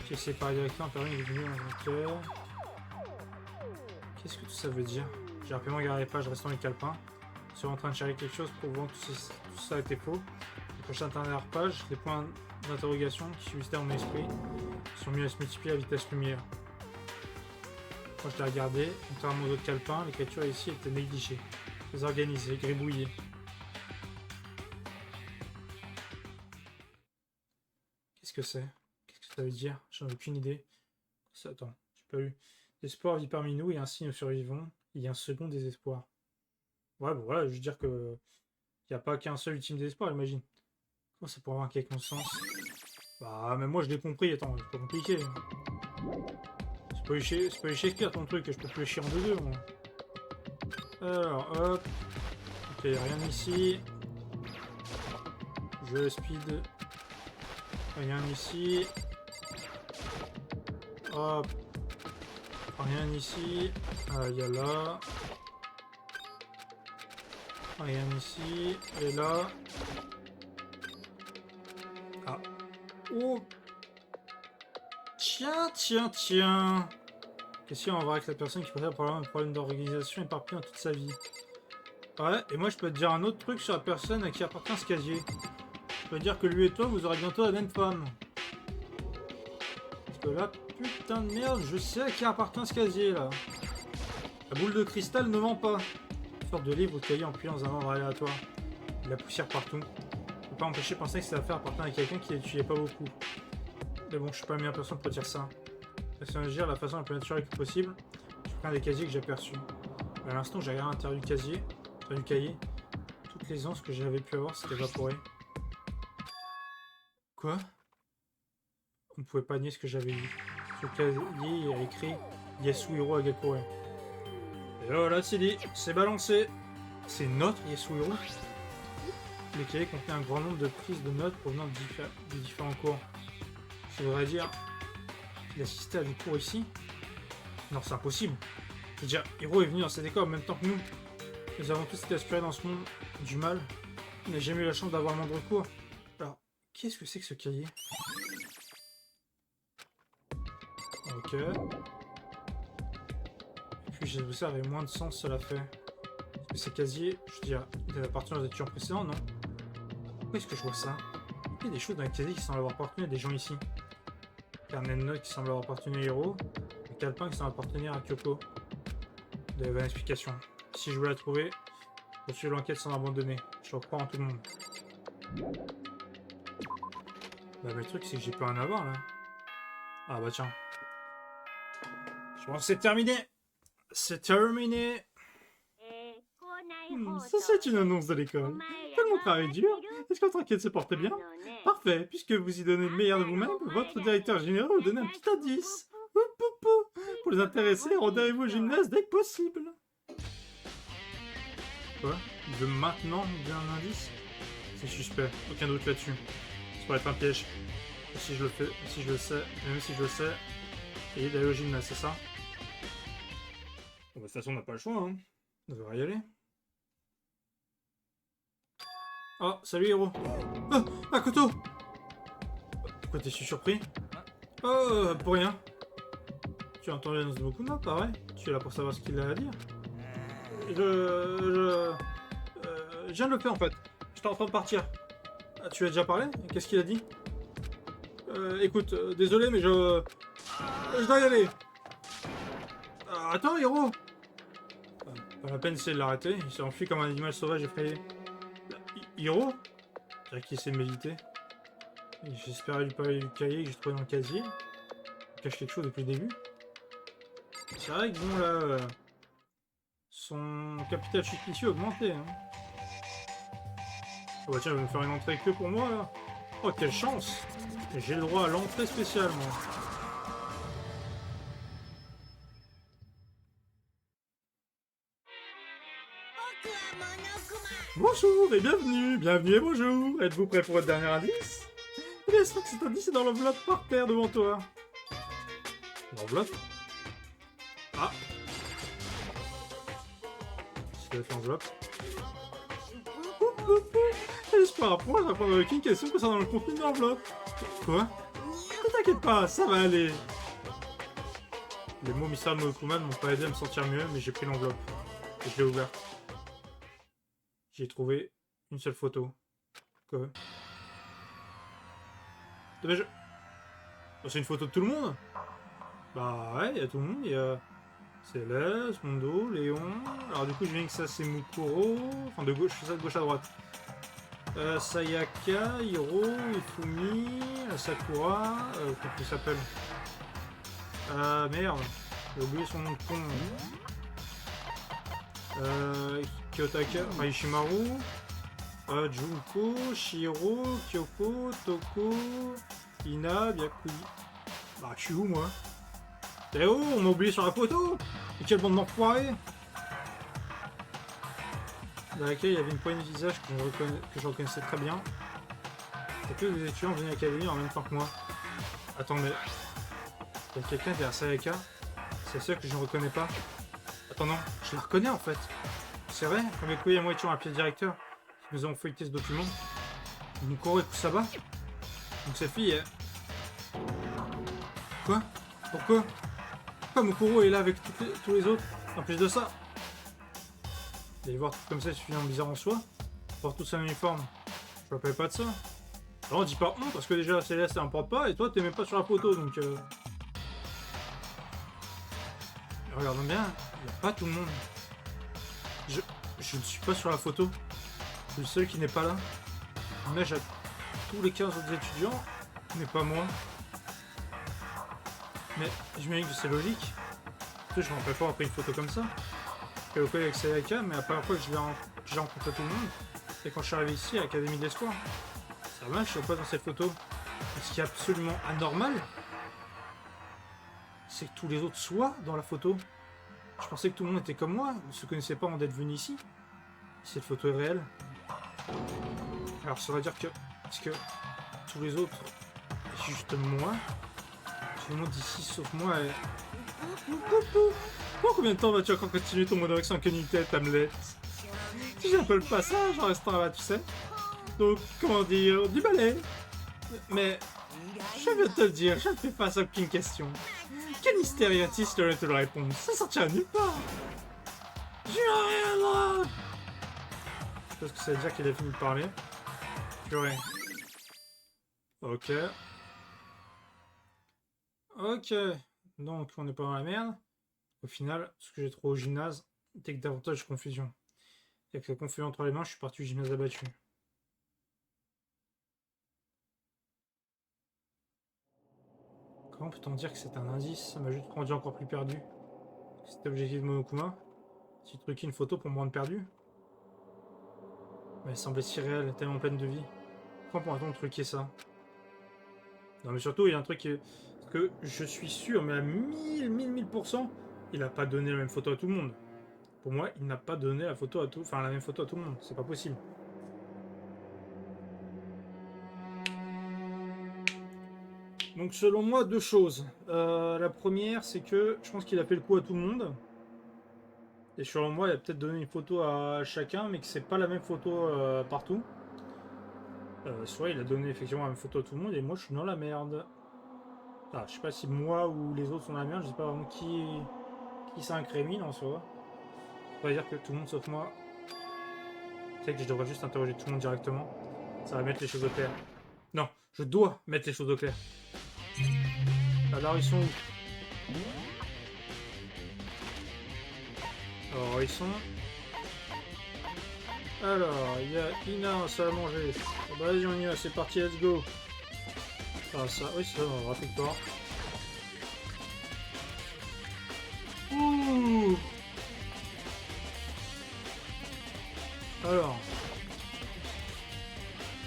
J'ai essayé par directement un permis de venir en cœur. Qu'est-ce que tout ça veut dire? J'ai rapidement regardé les pages restant les calepins. Je suis en train de chercher quelque chose pour voir que tout ça était faux. Les prochaines dernières pages, les points d'interrogation qui subsistaient dans mon esprit sont mis à se multiplier à vitesse lumière. Quand je l'ai regardé, contrairement aux autres calepins, l'écriture ici était négligée, désorganisée, gribouillée. Qu'est-ce que c'est? Qu'est-ce que ça veut dire? J'en ai aucune idée. Attends, j'ai pas lu. L'espoir vit parmi nous et ainsi nous survivons. Il y a un second désespoir. Ouais, bon voilà, je veux dire que il n'y a pas qu'un seul ultime désespoir, j'imagine. Comment ça pourrait avoir un quelconque sens? Bah, même moi je l'ai compris, attends, c'est pas compliqué. C'est pas les Shakespeare ton truc, je peux plus les chier en deux. Moi. Alors, hop. Ok, rien ici. Je speed. Rien ici. Hop. Rien ici. Ah, il y a là. Rien ici. Et là. Ah. Oh. Tiens, tiens, tiens. Question on va avec la personne qui possède un problème d'organisation éparpillé dans toute sa vie. Ouais, et moi je peux te dire un autre truc sur la personne à qui appartient ce casier. Je peux te dire que lui et toi, vous aurez bientôt la même femme. Parce que là, putain de merde, je sais à qui appartient ce casier là. La boule de cristal ne ment pas. Une sorte de livre ou de cahier empilé dans un ordre aléatoire. De la poussière partout. Je peux pas empêcher de penser que cette affaire appartient à quelqu'un qui l'étudiait pas beaucoup. Mais bon, je suis pas la meilleure personne pour dire ça. Je vais agir de la façon la plus naturelle que possible. Je prends des casiers que j'ai aperçus. À l'instant, j'ai regardé l'intérieur du casier. Du cahier. Toutes les anses que j'avais pu avoir s'étaient évaporées. Quoi? On ne pouvait pas nier ce que j'avais vu. Sur le casier, il y a écrit Yasuhiro Agakure. Et voilà, c'est dit, c'est balancé. C'est notre Yasuhiro. Le cahier contenait un grand nombre de prises de notes provenant de différents cours. Ça voudrait dire qu'il assistait à des cours ici? Non, c'est impossible. Je veux dire, Hiro est venu dans cette école en même temps que nous. Nous avons tous été aspirés dans ce monde du mal. On n'a jamais eu la chance d'avoir le moindre cours. Alors, qu'est-ce que c'est que ce cahier? Ok. Et puis j'ai ça avait moins de sens, cela fait. Parce que ces casiers, je veux dire, ils appartiennent aux étudiants précédents, non? Pourquoi est-ce que je vois ça? Il y a des choses dans les casiers qui semblent avoir appartenu à des gens ici. Carnet de notes qui semble avoir appartenu à Hiro. Et calepin qui semble appartenir à Kyoko. De la bonne explication. Si je veux la trouver, je poursuis l'enquête sans abandonner. Je dois croire en tout le monde. Bah, le truc, c'est que j'ai pas en avoir là. Ah bah tiens. Je pense que c'est terminé. C'est terminé. Ça, c'est une annonce de l'école. Tellement travail dur. Est-ce que votre enquête se porte bien? Parfait. Puisque vous y donnez le meilleur de vous-même, votre directeur général vous donne un petit indice. Pour les intéresser, rendez-vous au gymnase dès que possible. Quoi? Il veut maintenant me donner un indice? C'est suspect, aucun doute là-dessus. Ça pourrait être un piège. Et si je le fais, si je le sais, même si je le sais, et d'aller au gymnase, c'est ça? Bon, bah, de toute façon, on n'a pas le choix, hein. On devrait y aller. Oh, salut Hiro. Oh, Makoto! Pourquoi t'es si surpris? Oh, pour rien. Tu as entendu l'annonce de Mokuma, pareil? Tu es là pour savoir ce qu'il a à dire? Je viens de le faire en fait. J'étais en train de partir. Ah, tu as déjà parlé? Qu'est-ce qu'il a dit? Écoute, désolé mais je dois y aller. Attends Hiro. Pas la peine d'essayer de l'arrêter. Il s'est enfui comme un animal sauvage effrayé. Hiro? Je dirais qu'il essaie de m'éviter. J'espérais lui parler du cahier que j'ai trouvé dans le casier. Il cache quelque chose depuis le début. C'est vrai que bon là... son capital ficticio a augmenté. Hein. Oh bah tiens, il va me faire une entrée que pour moi là. Oh quelle chance! J'ai le droit à l'entrée spéciale moi. Bonjour et bienvenue, bienvenue et bonjour. Êtes-vous prêt pour votre dernier indice? Bien sûr que cet indice est dans l'enveloppe par terre devant toi. L'enveloppe? Ah! C'est la l'enveloppe. J'espère apprendre à répondre avec une question concernant le contenu de l'enveloppe. Quoi? Ne t'inquiète pas, ça va aller. Les mots mystères de Mokuma ne m'ont pas aidé à me sentir mieux, mais j'ai pris l'enveloppe. Et je l'ai ouverte. J'ai trouvé une seule photo. Quoi? C'est une photo de tout le monde? Bah ouais, il y a tout le monde, il y a Céleste, Mondo, Léon... Alors du coup je viens que ça c'est Mukuro... Enfin de gauche, je fais ça de gauche à droite. Sayaka, Hiro, Ifumi, Sakura... comment il s'appelle? Merde, j'ai oublié son nom de con. Kyotaka, enfin Ishimaru... Junko, Shiro, Kyoko, Toko... Ina, Byakuya... Bah je suis où moi? Eh oh, on m'a oublié sur la photo! Et quelle bande d'enfoirés! Dans laquelle il y avait une poignée de visages que je reconnaissais très bien. Et que les étudiants venaient à l'académie en même temps que moi. Attends, mais... Il y a quelqu'un derrière Sayaka? C'est ça que je ne reconnais pas. Attends, non, je la reconnais en fait. C'est vrai, comme Eko et moi étions un pied directeur, nous avons feuilleté ce document. Mukuro et Kusaba. Donc cette fille est... Quoi? Pourquoi? Pourquoi Mukuro est là avec tous les autres? En plus de ça, d'aller voir tout comme ça, c'est suffisamment bizarre en soi. Ils portent tous un uniforme. Je me rappelle pas de ça. Alors dis pas parce que déjà Céleste elle importe pas et toi t'es même pas sur la photo donc regardons bien, il n'y a pas tout le monde. Je ne suis pas sur la photo. Je suis le seul qui n'est pas là. Mais j'ai tous les 15 autres étudiants, mais pas moi. Mais j'imagine que c'est logique. Je me rappelle pas après une photo comme ça. Je suis avec Sayaka, mais la première fois que j'ai rencontré tout le monde, c'est quand je suis arrivé ici à l'Académie de l'Espoir. Ça va, je suis pas dans cette photo. Ce qui est absolument anormal, c'est que tous les autres soient dans la photo. Je pensais que tout le monde était comme moi, ne se connaissait pas avant d'être venu ici. Cette photo est réelle. Alors ça veut dire que... Est-ce que tous les autres, juste moi, tout le monde ici sauf moi est... Pour combien de temps vas-tu encore continuer ton mode d'action incognité, Hamlet? Si j'ai un peu le passage en restant là, tu sais. Donc, comment dire, du balai. Mais, je viens de te le dire, je ne fais face à aucune question. Quel mystère y a-t-il si je te le répondre? Ça sortira nulle part. J'ai rien là. Je pense que ça veut dire qu'il a fini de parler. Purée. Ok. Ok. Donc, on n'est pas dans la merde. Au final, ce que j'ai trouvé au gymnase, c'était que davantage de confusion. Avec la confusion entre les mains, je suis parti du gymnase abattu. Comment peut-on dire que c'est un indice? Ça m'a juste rendu encore plus perdu. C'était l'objectif de Monokuma. Si tu truquais une photo pour me rendre perdu? Mais elle semblait si réelle, tellement pleine de vie. Pourquoi pourrait-on truquer ça? Non mais surtout, il y a un truc que je suis sûr, mais à 1000%, il n'a pas donné la même photo à tout le monde. Pour moi, il n'a pas donné la même photo à tout le monde. C'est pas possible. Donc selon moi, deux choses. La première, c'est que je pense qu'il a fait le coup à tout le monde. Et selon moi, il a peut-être donné une photo à chacun, mais que c'est pas la même photo partout. Soit il a donné effectivement la même photo à tout le monde, et moi je suis dans la merde. Ah, je sais pas si moi ou les autres sont dans la merde, je sais pas vraiment qui s'incrimine en soi. On va dire que tout le monde sauf moi. C'est que je devrais juste interroger tout le monde directement. Ça va mettre les choses au clair. Non, je dois mettre les choses au clair. Alors ils sont où? Alors ils sont... Alors, il y a Ina, un salle à manger. Oh, bah vas-y on y va, c'est parti, let's go. Ah ça, oui c'est ça, on va rapide pas. Ouh.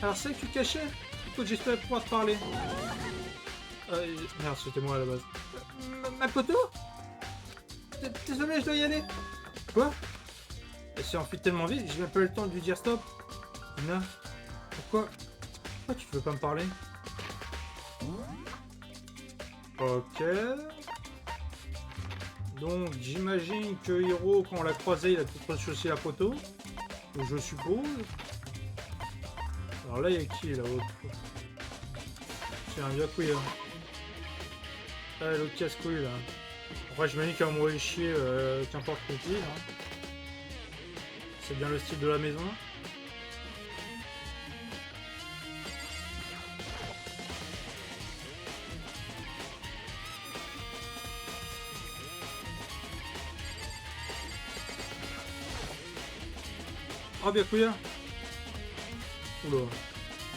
Alors c'est que tu cachais? Écoute, j'espère pouvoir te parler. Merde, c'était moi à la base. Ma photo? Désolé, je dois y aller. Quoi? Elle s'est enfuie tellement vite, j'ai même pas eu le temps de lui dire stop. Ina, pourquoi tu veux pas me parler? Ok. Donc j'imagine que Hiro, quand on l'a croisé, il a peut-être recherché la photo. Je suppose. Alors là, il y a qui là-haut? C'est un Yakuya. Ah, l'autre casse-couille là. Après, j'imagine qu'il va m'envoyer chier, qu'importe qui. Hein. C'est bien le style de la maison. Oh, Byakuya. Oula.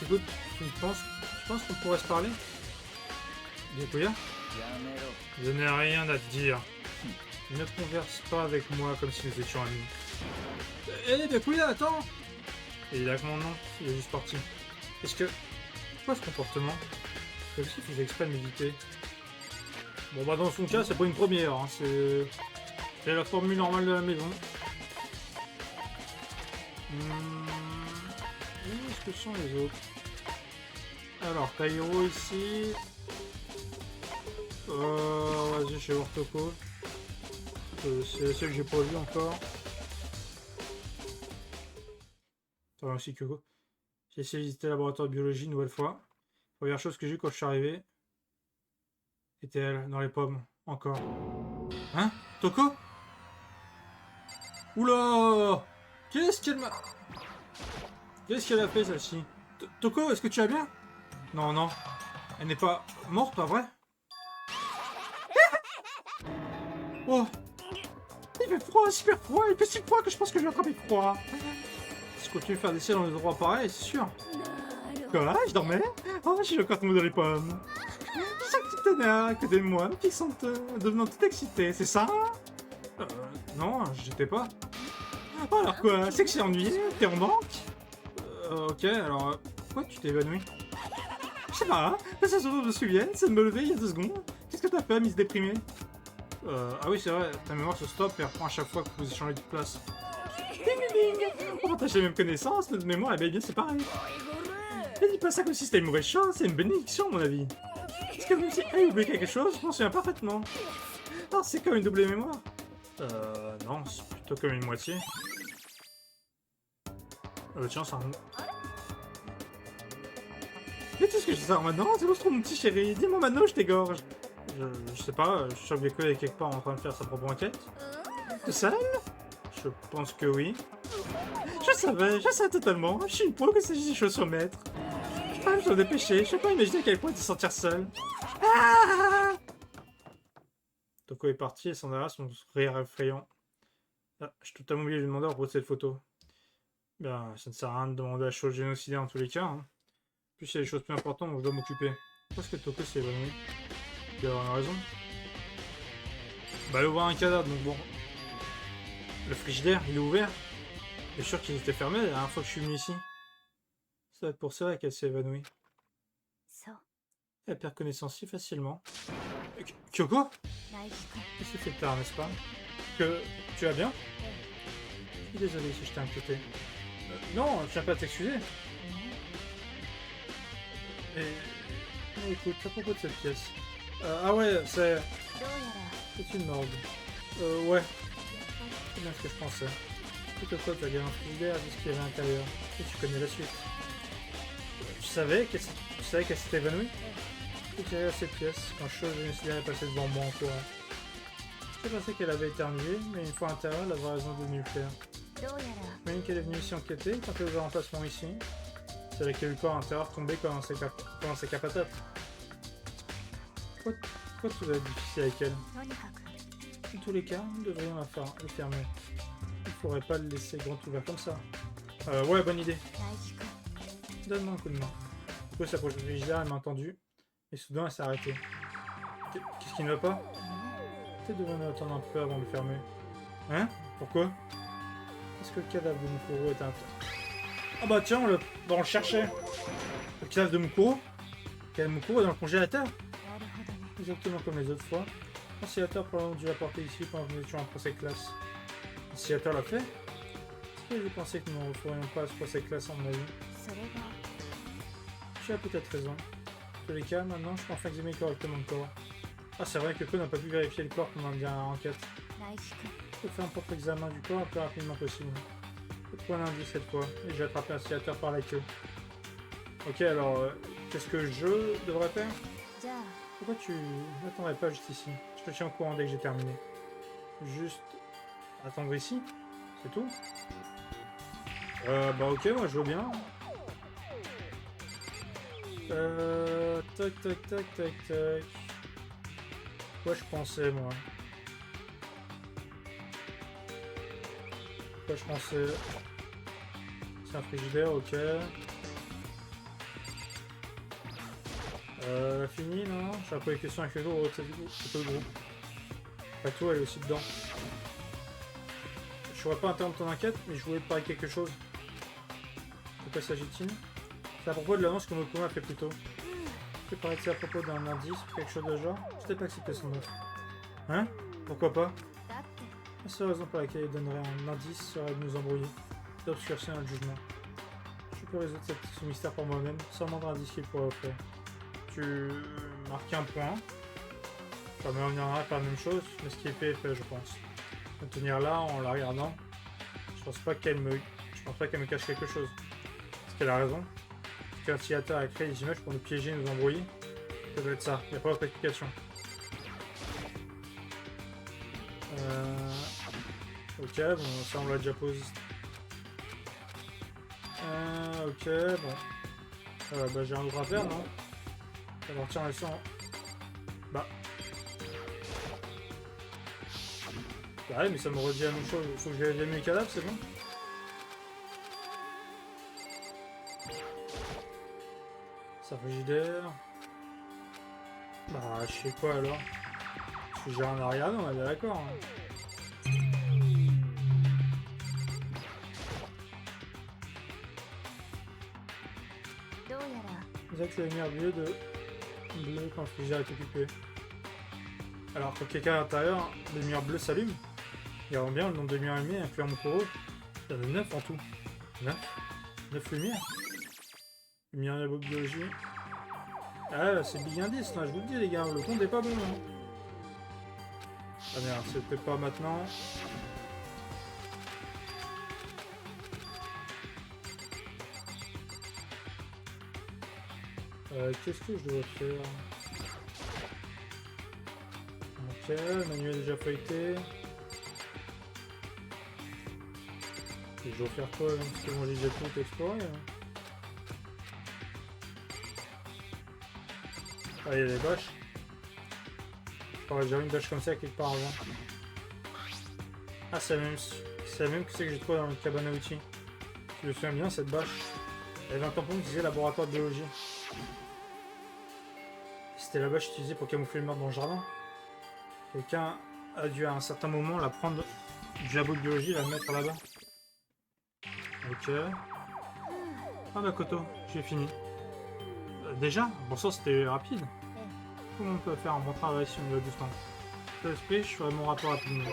Écoute, tu penses qu'on pourrait se parler? Byakuya? Je n'ai rien à te dire. Ne converse pas avec moi comme si nous étions amis. Eh, Byakuya, attends! Et il a que mon nom, il est juste parti. Est-ce que... Pourquoi ce comportement? Comme s'il faisait exprès de m'éviter. Bon bah dans son cas, c'est pas une première, hein. C'est la formule normale de la maison. Où est-ce que sont les autres? Alors, Kairo ici. Vas-y, chez Ortoko. C'est celle que j'ai pas vu encore. Attends, aussi Kyoko. J'ai essayé de visiter le laboratoire de biologie une nouvelle fois. Première chose que j'ai vu quand je suis arrivé, était elle, dans les pommes. Encore. Hein? Toko? Oula! Qu'est-ce qu'elle m'a... Qu'est-ce qu'elle a fait, celle-ci? Toko, est-ce que tu vas bien? Non, non. Elle n'est pas morte, pas vrai? Oh! Il fait froid, super froid! Il fait si froid que je pense que je vais attraper froid! Si je continue à faire des ciels dans des endroits pareils, c'est sûr. Quoi? Je dormais? Oh, j'ai encore tombé dans les pommes. Je sens que tu tenais à côté de moi, qui sont devenant tout excité, c'est ça? Non, j'étais pas. Oh, alors quoi? C'est que j'ai ennuyé? T'es en banque? Ok, alors... pourquoi tu t'es évanoui? Je sais pas, la seule chose dont je me souviens, c'est de me lever il y a 2 secondes. Qu'est-ce que t'as fait, Miss Déprimée? Ah oui, c'est vrai, ta mémoire se stoppe et reprend à chaque fois que vous échangez de place. Ding ding ding! On partage les mêmes connaissances, notre mémoire est bien séparée. Ne dis pas ça comme si c'était une mauvaise chose, c'est une bénédiction, à mon avis. Est-ce que même si elle oublie quelque chose, je m'en souviens parfaitement. Alors, c'est comme une double mémoire. Non, c'est plutôt comme une moitié. Tiens, ça remonte. Mais tout ce que je sais maintenant, c'est l'ostro, mon petit chéri. Dis-moi maintenant, je t'égorge. Je sais pas, je suis sûr que Gecko est quelque part en train de faire sa propre enquête. Tout seul? Je pense que oui. Je savais totalement. Je suis une pro que s'agit des choses au maître. Je dois dépêcher, je sais pas imaginer à quel point te sentir seul. Ah! Toko est parti et s'en alla son rire effrayant. Ah, j'ai totalement oublié de lui demander à propos de cette photo. Bien, ça ne sert à rien de demander à la chose génocidaire en tous les cas. Hein. En plus, il y a des choses plus importantes dont je dois m'occuper. Pourquoi est-ce que Toko s'est évanoui? Il doit avoir une raison. Bah, aller voir un cadavre, donc bon. Le frigidaire, il est ouvert. Je suis sûr qu'il était fermé la dernière fois que je suis venu ici. Ça va être pour ça qu'elle s'est évanouie. Elle perd connaissance si facilement. Kyoko? Qu'est-ce que c'est tard, n'est-ce pas? Que tu vas bien? Je suis désolé si je t'ai inquiété. Non, je tiens pas à t'excuser. Et... oh, écoute, à propos de cette pièce. Ah ouais, c'est... c'est une morgue. Ouais. C'est bien ce que je pensais. Toutefois, tu as gagné un frigidaire de ce qu'il y avait à l'intérieur. Et tu connais la suite. Tu savais qu'elle s'était évanouie? J'ai tiré à cette pièce, quand chose génocidaire est passée devant moi en courant. Je pensais qu'elle avait éternué, mais une fois à l'intérieur, elle avait raison de venir le faire. J'imagine qu'elle est venue ici enquêter, quand elle ouvert l'emplacement ici. C'est avec qu'elle a eu peur à l'intérieur tomber comme dans ses capatates. Pourquoi tout va être difficile avec elle? Dans tous les cas, nous devrions le fermer. Il faudrait pas le laisser grand ouvert comme ça. Ouais, bonne idée. Donne-moi un coup de main. Du coup, s'approche du frigidaire, elle m'a entendu. Et soudain, elle s'est arrêtée. Qu'est-ce qui ne va pas? Peut-être devons-nous attendre un peu avant de le fermer. Hein? Pourquoi? Parce que le cadavre de Mukuro est un... ah bah tiens, on le cherchait. Le cadavre de Mukuro? Le cadavre de Mukuro est dans le congélateur? Exactement comme les autres fois. L'oscillateur probablement dû l'apporter ici pendant que nous étions en procès classe. L'oscillateur l'a fait? Est-ce que j'ai pensé que nous ne referions pas ce procès classe en mon avis? Tu as peut-être raison. Dans tous les cas, maintenant je peux enfin examiner correctement le corps. Ah, c'est vrai que Ko n'a pas pu vérifier le corps pendant la dernière enquête. Je peux faire un propre examen du corps le plus rapidement possible. Je peux trouver un indice cette fois, et je vais attraper un oscillateur par la queue. Ok, alors, qu'est-ce que je devrais faire? Pourquoi tu n'attendrais pas juste ici? Je te tiens au courant dès que j'ai terminé. Juste attendre ici? C'est tout? Bah ok, moi je veux bien. Tac tac tac tac tac. Quoi je pensais moi? Quoi je pensais? C'est un frigidaire, ok. Fini, non? J'ai appris les questions avec les autres, c'est le groupe. Après tout, elle est aussi dedans. Je pourrais pas interrompre ton enquête, mais je voulais te parler de quelque chose. De quoi s'agit-il? C'est à propos de l'annonce que Mokuma a fait plus tôt. Je peux parler de ça à propos d'un indice ou quelque chose de genre? Je t'ai pas accepté son offre. Hein? Pourquoi pas? La seule raison pour laquelle il donnerait un indice serait de nous embrouiller, d'obscurcir notre jugement. Je peux résoudre ce mystère pour moi-même, sans moindre indice qu'il pourrait offrir. Tu marques un point. Ça me reviendra à faire la même chose, mais ce qui est fait est fait, je pense. Me tenir là en la regardant. Je pense pas qu'elle me cache quelque chose. Parce qu'elle a raison. Parce qu'un utilisateur a créé des images pour nous piéger et nous embrouiller. Ça doit être ça. Il n'y a pas d'autre explication. Ok, bon, ça on l'a déjà posé. Ok, bon. Bah j'ai un autre à faire, non? Alors tiens, laissons. Bah. Bah ouais, mais ça me redit la même chose. Faut que je vérifie mes cadavres, c'est bon? Ça frigidaire. Bah, je sais quoi alors? Parce que j'ai un arrière, on est bien d'accord. Hein. C'est que la lumière bleue quand le frigidaire est occupé. Alors quand quelqu'un est à l'intérieur, la lumière bleue s'allume. Il y a bien le nombre de lumières allumées, incluant mon Mokoro. Il y en a 9 en tout. 9 lumières. Lumière de biologie. Ah, c'est big indice là, je vous le dis les gars, le compte est pas bon. Hein. Ah merde, c'était pas maintenant. Qu'est-ce que je dois faire? Ok, le manuel est déjà feuilleté. Et je dois faire quoi là? Parce que moi j'ai déjà tout exploré. Hein. Ah, il y a des bâches. J'aurais déjà une bâche comme ça quelque part avant. Ah, c'est la même que celle que j'ai trouvée dans le cabane à outils. Je me souviens bien, cette bâche. Elle avait un tampon qui disait laboratoire de biologie. C'était la bâche utilisée pour camoufler le meurtre dans le jardin. Quelqu'un a dû à un certain moment la prendre du labo de biologie et la mettre là-bas. Ok. Ah bah Koto, j'ai fini. Déjà? Bon ça c'était rapide. Comment on peut faire un bon travail si on y va doucement? Dans l'esprit, je ferai mon rapport rapidement.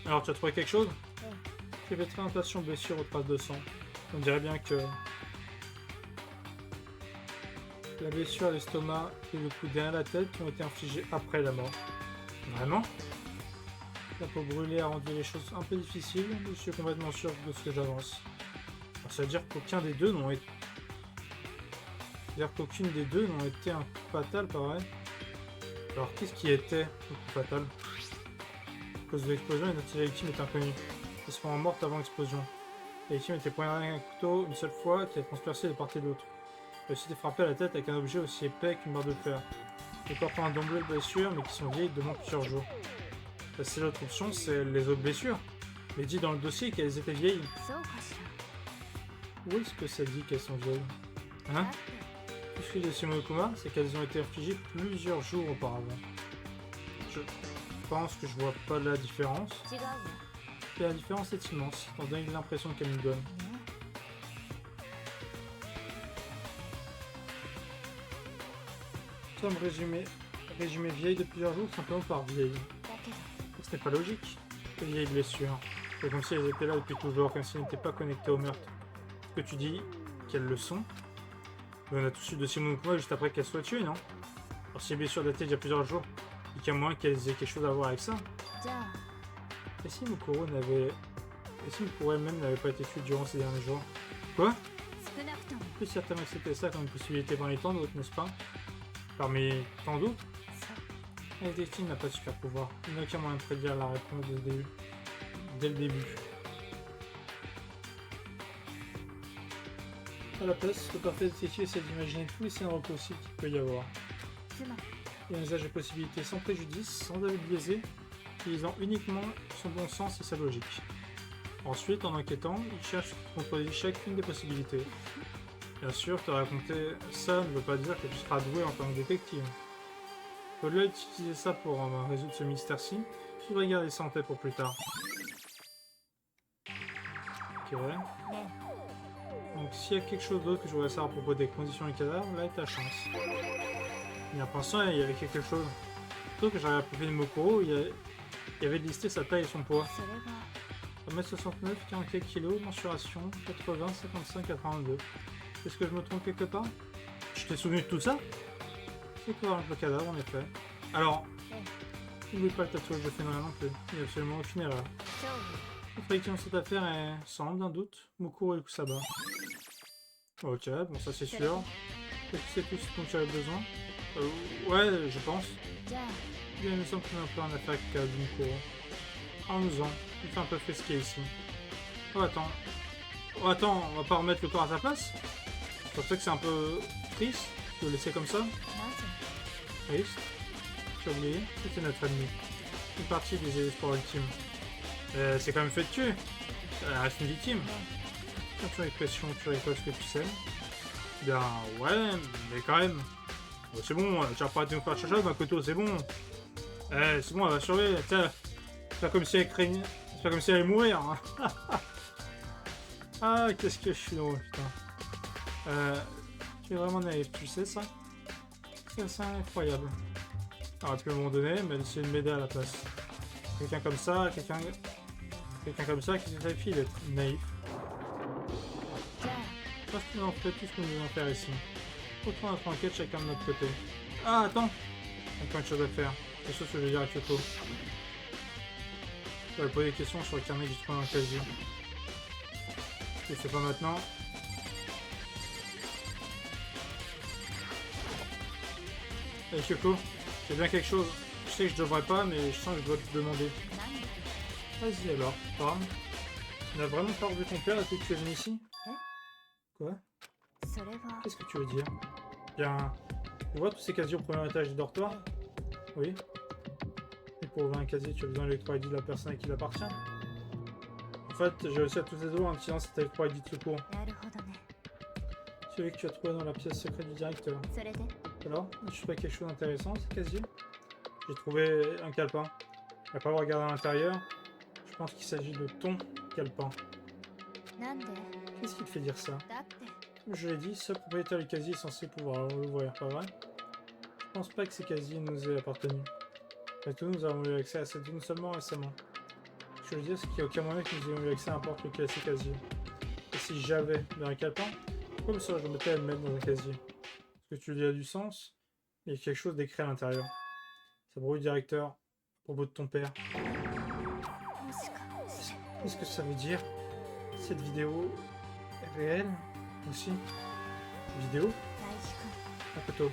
Alors tu as trouvé quelque chose? J'ai fait présentation blessure aux traces de sang. On dirait bien que la blessure à l'estomac et le coup derrière la tête ont été infligés après la mort. Vraiment? La peau brûlée a rendu les choses un peu difficiles, je suis complètement sûr de ce que j'avance. Ça veut dire qu'aucun des deux n'ont été... C'est-à-dire qu'aucune des deux n'ont été un coup fatal, pareil. Alors qu'est-ce qui était un coup fatal? À cause de l'explosion, la victime est inconnue. Elle se rend morte avant l'explosion. La victime était poignardée avec un couteau une seule fois qui a transpercé de part et d'autre. Elle a aussi été frappée à la tête avec un objet aussi épais qu'une barre de fer. Les corps ont un double de blessures, mais qui sont vieilles de plusieurs jours. La seule autre option, c'est les autres blessures. Mais dit dans le dossier qu'elles étaient vieilles. Où est-ce que ça dit qu'elles sont vieilles? Hein? Tout ce que dit Shimokuma, c'est qu'elles ont été infligées plusieurs jours auparavant. Je pense que je vois pas la différence. Et la différence est immense, étant donné l'impression qu'elle nous donne. Nous sommes résumé vieille de plusieurs jours simplement par vieille. Ce n'est pas logique. Les vieilles blessures. C'est comme si elles étaient là depuis toujours, comme si elles n'étaient pas connectées au meurtre. Ce que tu dis qu'elles le sont. Mais on a tous eu de Shimokuma juste après qu'elles soient tuées, non? Alors si les blessures dataient d'il y a plusieurs jours, il y a moins qu'elles aient quelque chose à voir avec ça. Et si Mokoro elle-même n'avait pas été tuée durant ces derniers jours? Quoi? Plus certainement que c'était ça comme une possibilité parmi tant d'autres, n'est-ce pas? Parmi tant d'autres? La victime n'a pas de super pouvoir. Il n'y a aucun moyen de prédire la réponse dès le début. À la place, le parfait détective essaie d'imaginer tous les scénarios possibles qu'il peut y avoir. Il envisage les possibilités sans préjudice, sans avis biaisé, utilisant uniquement son bon sens et sa logique. Ensuite, en enquêtant, il cherche à contredire chacune des possibilités. Bien sûr, te raconter ça ne veut pas dire que tu seras doué en tant que détective. Au-delà d'utiliser ça pour résoudre ce mystère-ci, tu devrais garder ça en tête pour plus tard. Ok. Donc s'il y a quelque chose d'autre que je voudrais savoir à propos des conditions du cadavre, là est ta chance. Mais en pensant, il y avait quelque chose. Surtout que j'arrive à profiter de Mokoro, il y avait listé sa taille et son poids. 1m69, 44 kg, mensuration 80, 55, 82. Est-ce que je me trompe quelque part? Je t'ai souvenu de tout ça? C'est quoi le cadavre en effet? Alors, N'oublie pas le tatouage de Fenrir non plus. Il n'y a absolument aucune erreur. 勝 Notre équipe dans cette affaire est, sans d'un doute, Mukuro et Kusaba. Ok, bon ça c'est sûr. Est-ce que c'est tout ce dont tu avais besoin? Ouais, je pense. 負じゃあ Bien, il me semble qu'on a un peu un attaque à Mukuro. Allons-en. Il fait un peu frisqué ici. Oh attends. Oh attends, on va pas remettre le corps à sa place? Je pense que c'est un peu triste de le laisser comme ça. なぜ Triste. Tu as oublié? C'était notre ennemi. Une partie des élus pour ultime. C'est quand même fait de tuer. Elle reste une victime. Quand tu as l'expression, tu récoltes ce que tu sais. Bien, ouais, mais quand même. Bon, c'est bon, tu vas pas arrêter de nous faire chacha, Makoto, c'est bon. C'est bon, elle va survivre. Tiens, c'est pas comme si elle craignait. C'est pas comme si elle allait mourir. Hein. Ah, qu'est-ce que je suis drôle, putain. Tu es vraiment naïf, tu sais ça? C'est incroyable. On aurait pu m'abandonner, mais c'est une médaille à la place. Quelqu'un comme ça, quelqu'un comme ça qui se qualifie d'être naïf. じゃあ Je pense qu'on en fait tout ce que nous devons faire ici. Autant notre enquête chacun de notre côté. Ah, attends! Il y a plein de choses à faire. C'est ce que je veux dire à Kyoto. Je vais poser des questions sur le carnet que j'ai trouvé dans le casier. Je le fais pas maintenant. Hey Kyoko, j'ai bien quelque chose. Je sais que je devrais pas, mais je sens que je dois te demander. なんで Vas-y alors, parle. Tu n'as vraiment pas revu ton père depuis que tu es venu ici? Quoi? それは Qu'est-ce que tu veux dire? Bien, tu vois tous ces casiers au premier étage du dortoir? Oui. Et pour ouvrir un casier, tu as besoin de l'électro ID de la personne à qui il appartient? En fait, j'ai réussi à tous les deux en utilisant cet électro ID de secours. なるほどね Celui que tu as trouvé dans la pièce secrète du directeur. それで Alors, je trouvé quelque chose d'intéressant, ce casier? J'ai trouvé un calepin. Après avoir regardé à l'intérieur, je pense qu'il s'agit de ton calepin. なんで Qu'est-ce qui te fait dire ça? だって Comme je l'ai dit, seul propriétaire du casier est censé pouvoir l'ouvrir, pas vrai? Je pense pas que ces casiers nous aient appartenu. Après tout, nous avons eu accès à cette zone seulement récemment. Ce que je veux dire, c'est qu'il n'y a aucun moyen que nous ayons eu accès à n'importe lequel de ces casiers. Et si j'avais dans un calepin, pourquoi me serais-je embêté à le mettre dans un casier? Ce que tu dis a du sens, il y a quelque chose d'écrit à l'intérieur. Ça brouille directeur, à propos de ton père. もしかして Qu'est-ce que ça veut dire? Cette vidéo est réelle aussi? Vidéo? 大輝 Makoto,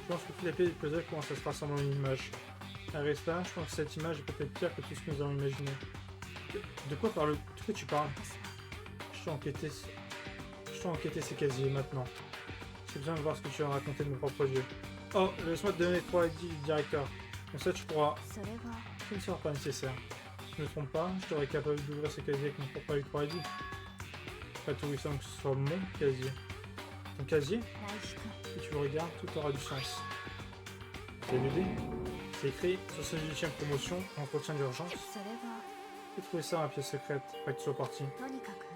je pense que toutes les pièces du puzzle commencent à se rassembler en une image. À Resta, je pense que cette image est peut-être pire que tout ce que nous avons imaginé. De quoi tu parles? 君私は Je dois enquêter ces casiers maintenant. J'ai besoin de voir ce que tu as raconté de mes propres yeux. Oh, laisse-moi te donner 3 ID du directeur. Comme ça, tu pourras. それは Ce ne sera pas nécessaire. Je ne me trompe pas, je serai capable d'ouvrir ce casier avec mon propre électro ID. Pas tout il semble que ce soit mon casier. Ton casier? 大輝君 Si tu le regardes, tout aura du sens. J'ai l'idée. C'est écrit sur cette 18ème promotion, entretien d'urgence. それは J'ai trouvé ça dans la pièce secrète, après que tu sois parti. とにかく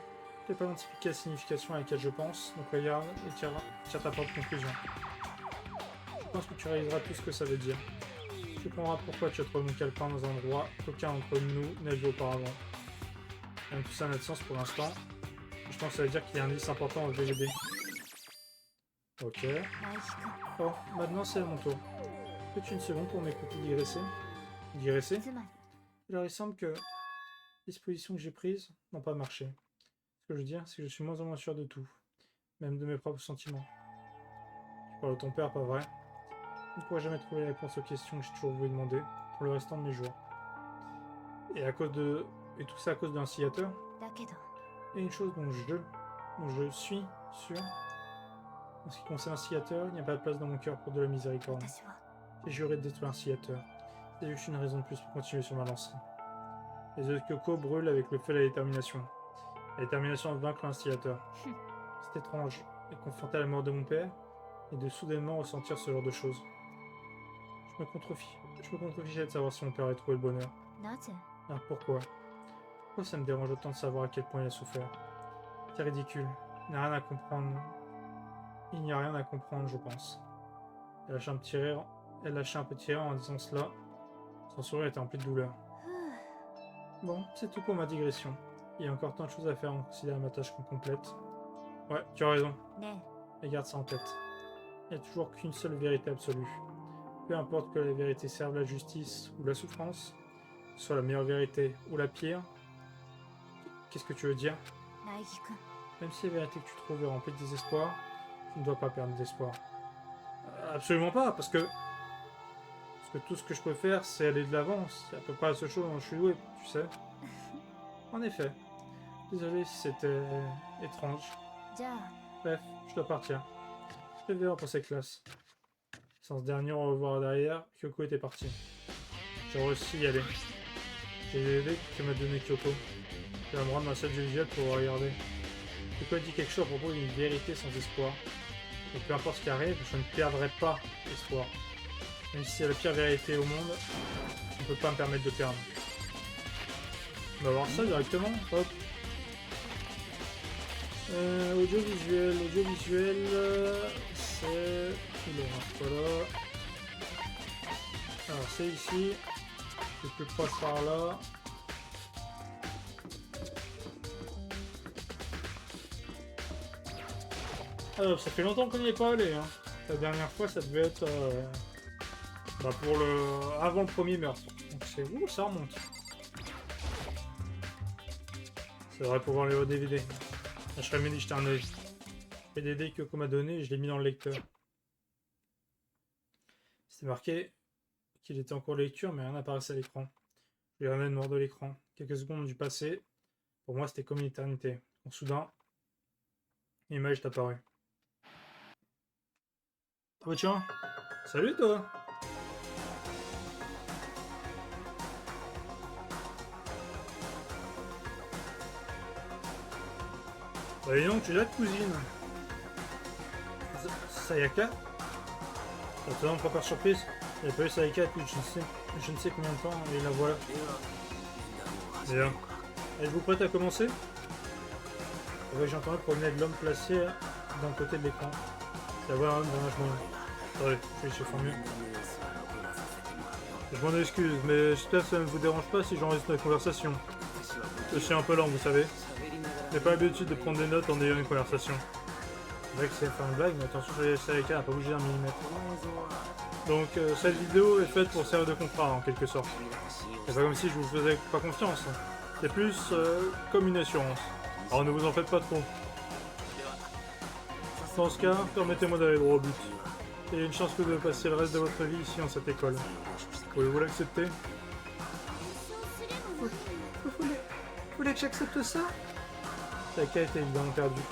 Je n'ai pas identifié la signification à laquelle je pense, donc regarde et tire ta propre conclusion. Je pense que tu réaliseras tout ce que ça veut dire. Tu comprendras pourquoi tu as trouvé mon calepin dans un endroit qu'aucun d'entre nous n'a vu auparavant. Même tout ça n'a de sens pour l'instant. Je pense que ça veut dire qu'il y a un indice important dans le DVD. Ok. 大輝君 Bon, maintenant c'est à mon tour. Peux-tu une seconde pour m'écouter digresser? Digresser? つまり Alors il semble que les dispositions que j'ai prises n'ont pas marché. Ce que je veux dire, c'est que je suis moins en moins sûr de tout, même de mes propres sentiments. Tu parles de ton père, pas vrai? Je ne pourrai jamais trouver la réponse aux questions que j'ai toujours voulu demander pour le restant de mes jours. Et tout ça à cause d'un sciateur? だけど Il y a une chose dont je suis sûr. En ce qui concerne un sciateur, il n'y a pas de place dans mon cœur pour de la miséricorde. 私は J'ai juré de détruire un sciateur. C'est juste une raison de plus pour continuer sur ma lancée. Les yeux de Kyoko brûlent avec le feu et la détermination. La détermination de vaincre un sciateur. C'est étrange, d'être confronté à la mort de mon père, et de soudainement ressentir ce genre de choses. Je me contrefichais de savoir si mon père avait trouvé le bonheur. なぜ Alors pourquoi? Pourquoi ça me dérange autant de savoir à quel point il a souffert? C'est ridicule. Il n'y a rien à comprendre. Il n'y a rien à comprendre, je pense. Elle lâchait un petit rire. Elle lâchait un petit rire en disant cela. Son sourire était rempli de douleur. ふう Bon, c'est tout pour ma digression. Il y a encore tant de choses à faire en considérant ma tâche comme complète. Ouais, tu as raison. ね Mais garde ça en tête. Il n'y a toujours qu'une seule vérité absolue. Peu importe que la vérité serve la justice ou la souffrance, soit la meilleure vérité ou la pire. Qu'est-ce que tu veux dire? 苗木君 Même si la vérité que tu trouves est remplie de désespoir, tu ne dois pas perdre d'espoir. Absolument pas, parce que tout ce que je peux faire, c'est aller de l'avant. C'est à peu près la seule chose dont je suis doué, tu sais. En effet. Désolé si c'était étrange. じゃあ Bref, je dois partir. Je vais voir pour cette classe. Sans ce dernier au revoir derrière, Kyoko était partie. J'aurais aussi y aller. J'ai les idées que m'a donné Kyoko. Je vais me rendre dans la salle du visuel pour regarder. Kyoko a dit quelque chose à propos d'une vérité sans espoir. Et peu importe ce qui arrive, je ne perdrai pas espoir. Même si c'est la pire vérité au monde, je ne peux pas me permettre de perdre. On va voir ça directement. Hop. Audiovisuel, c'est... Voilà. Alors c'est ici. Le plus proche par là. Alors ça fait longtemps qu'on n'y est pas allé. Hein. La dernière fois ça devait être pour le avant le premier meurtre. Donc c'est où ça remonte. Ça devrait pouvoir aller au DVD. Là, je serais mieux d'y jeter un œil. Les DVD que Kyoko m'a donné, je l'ai mis dans le lecteur. C'était marqué qu'il était en cours de lecture, mais rien n'apparaissait à l'écran. Je lui ramène noir de l'écran. Quelques secondes du passé. Pour moi, c'était comme une éternité. Quand soudain, une image est apparue. Ah bah tiens, salut toi! Bah dis donc, tu es là, cousine. Sayaka? Attends, pas par surprise. Il n'y a pas eu Sayaka depuis je ne sais combien de temps, et la voilà. Bien. Êtes-vous prête à commencer? J'ai entendu promener de l'homme placé d'un côté de l'écran. La voix d'un homme d'un âge moyen. Attendez, je vais mieux. Je m'en excuse, mais j'espère que ça ne vous dérange pas si j'enregistre notre conversation. Je suis un peu lent, vous savez. Je n'ai pas l'habitude de prendre des notes en ayant une conversation. C'est vrai que c'est faire une blague, mais attention, Sayaka n'a pas bougé d'un millimètre. Donc cette vidéo est faite pour servir de contrat en quelque sorte. C'est pas comme si je vous faisais pas confiance. C'est plus comme une assurance. Alors ne vous en faites pas trop. Dans ce cas, permettez-moi d'aller droit au but. Il y a une chance que de passer le reste de votre vie ici dans cette école. Pouvez-vous l'accepter? Vous voulez que j'accepte ça? Sayaka était évidemment perdue.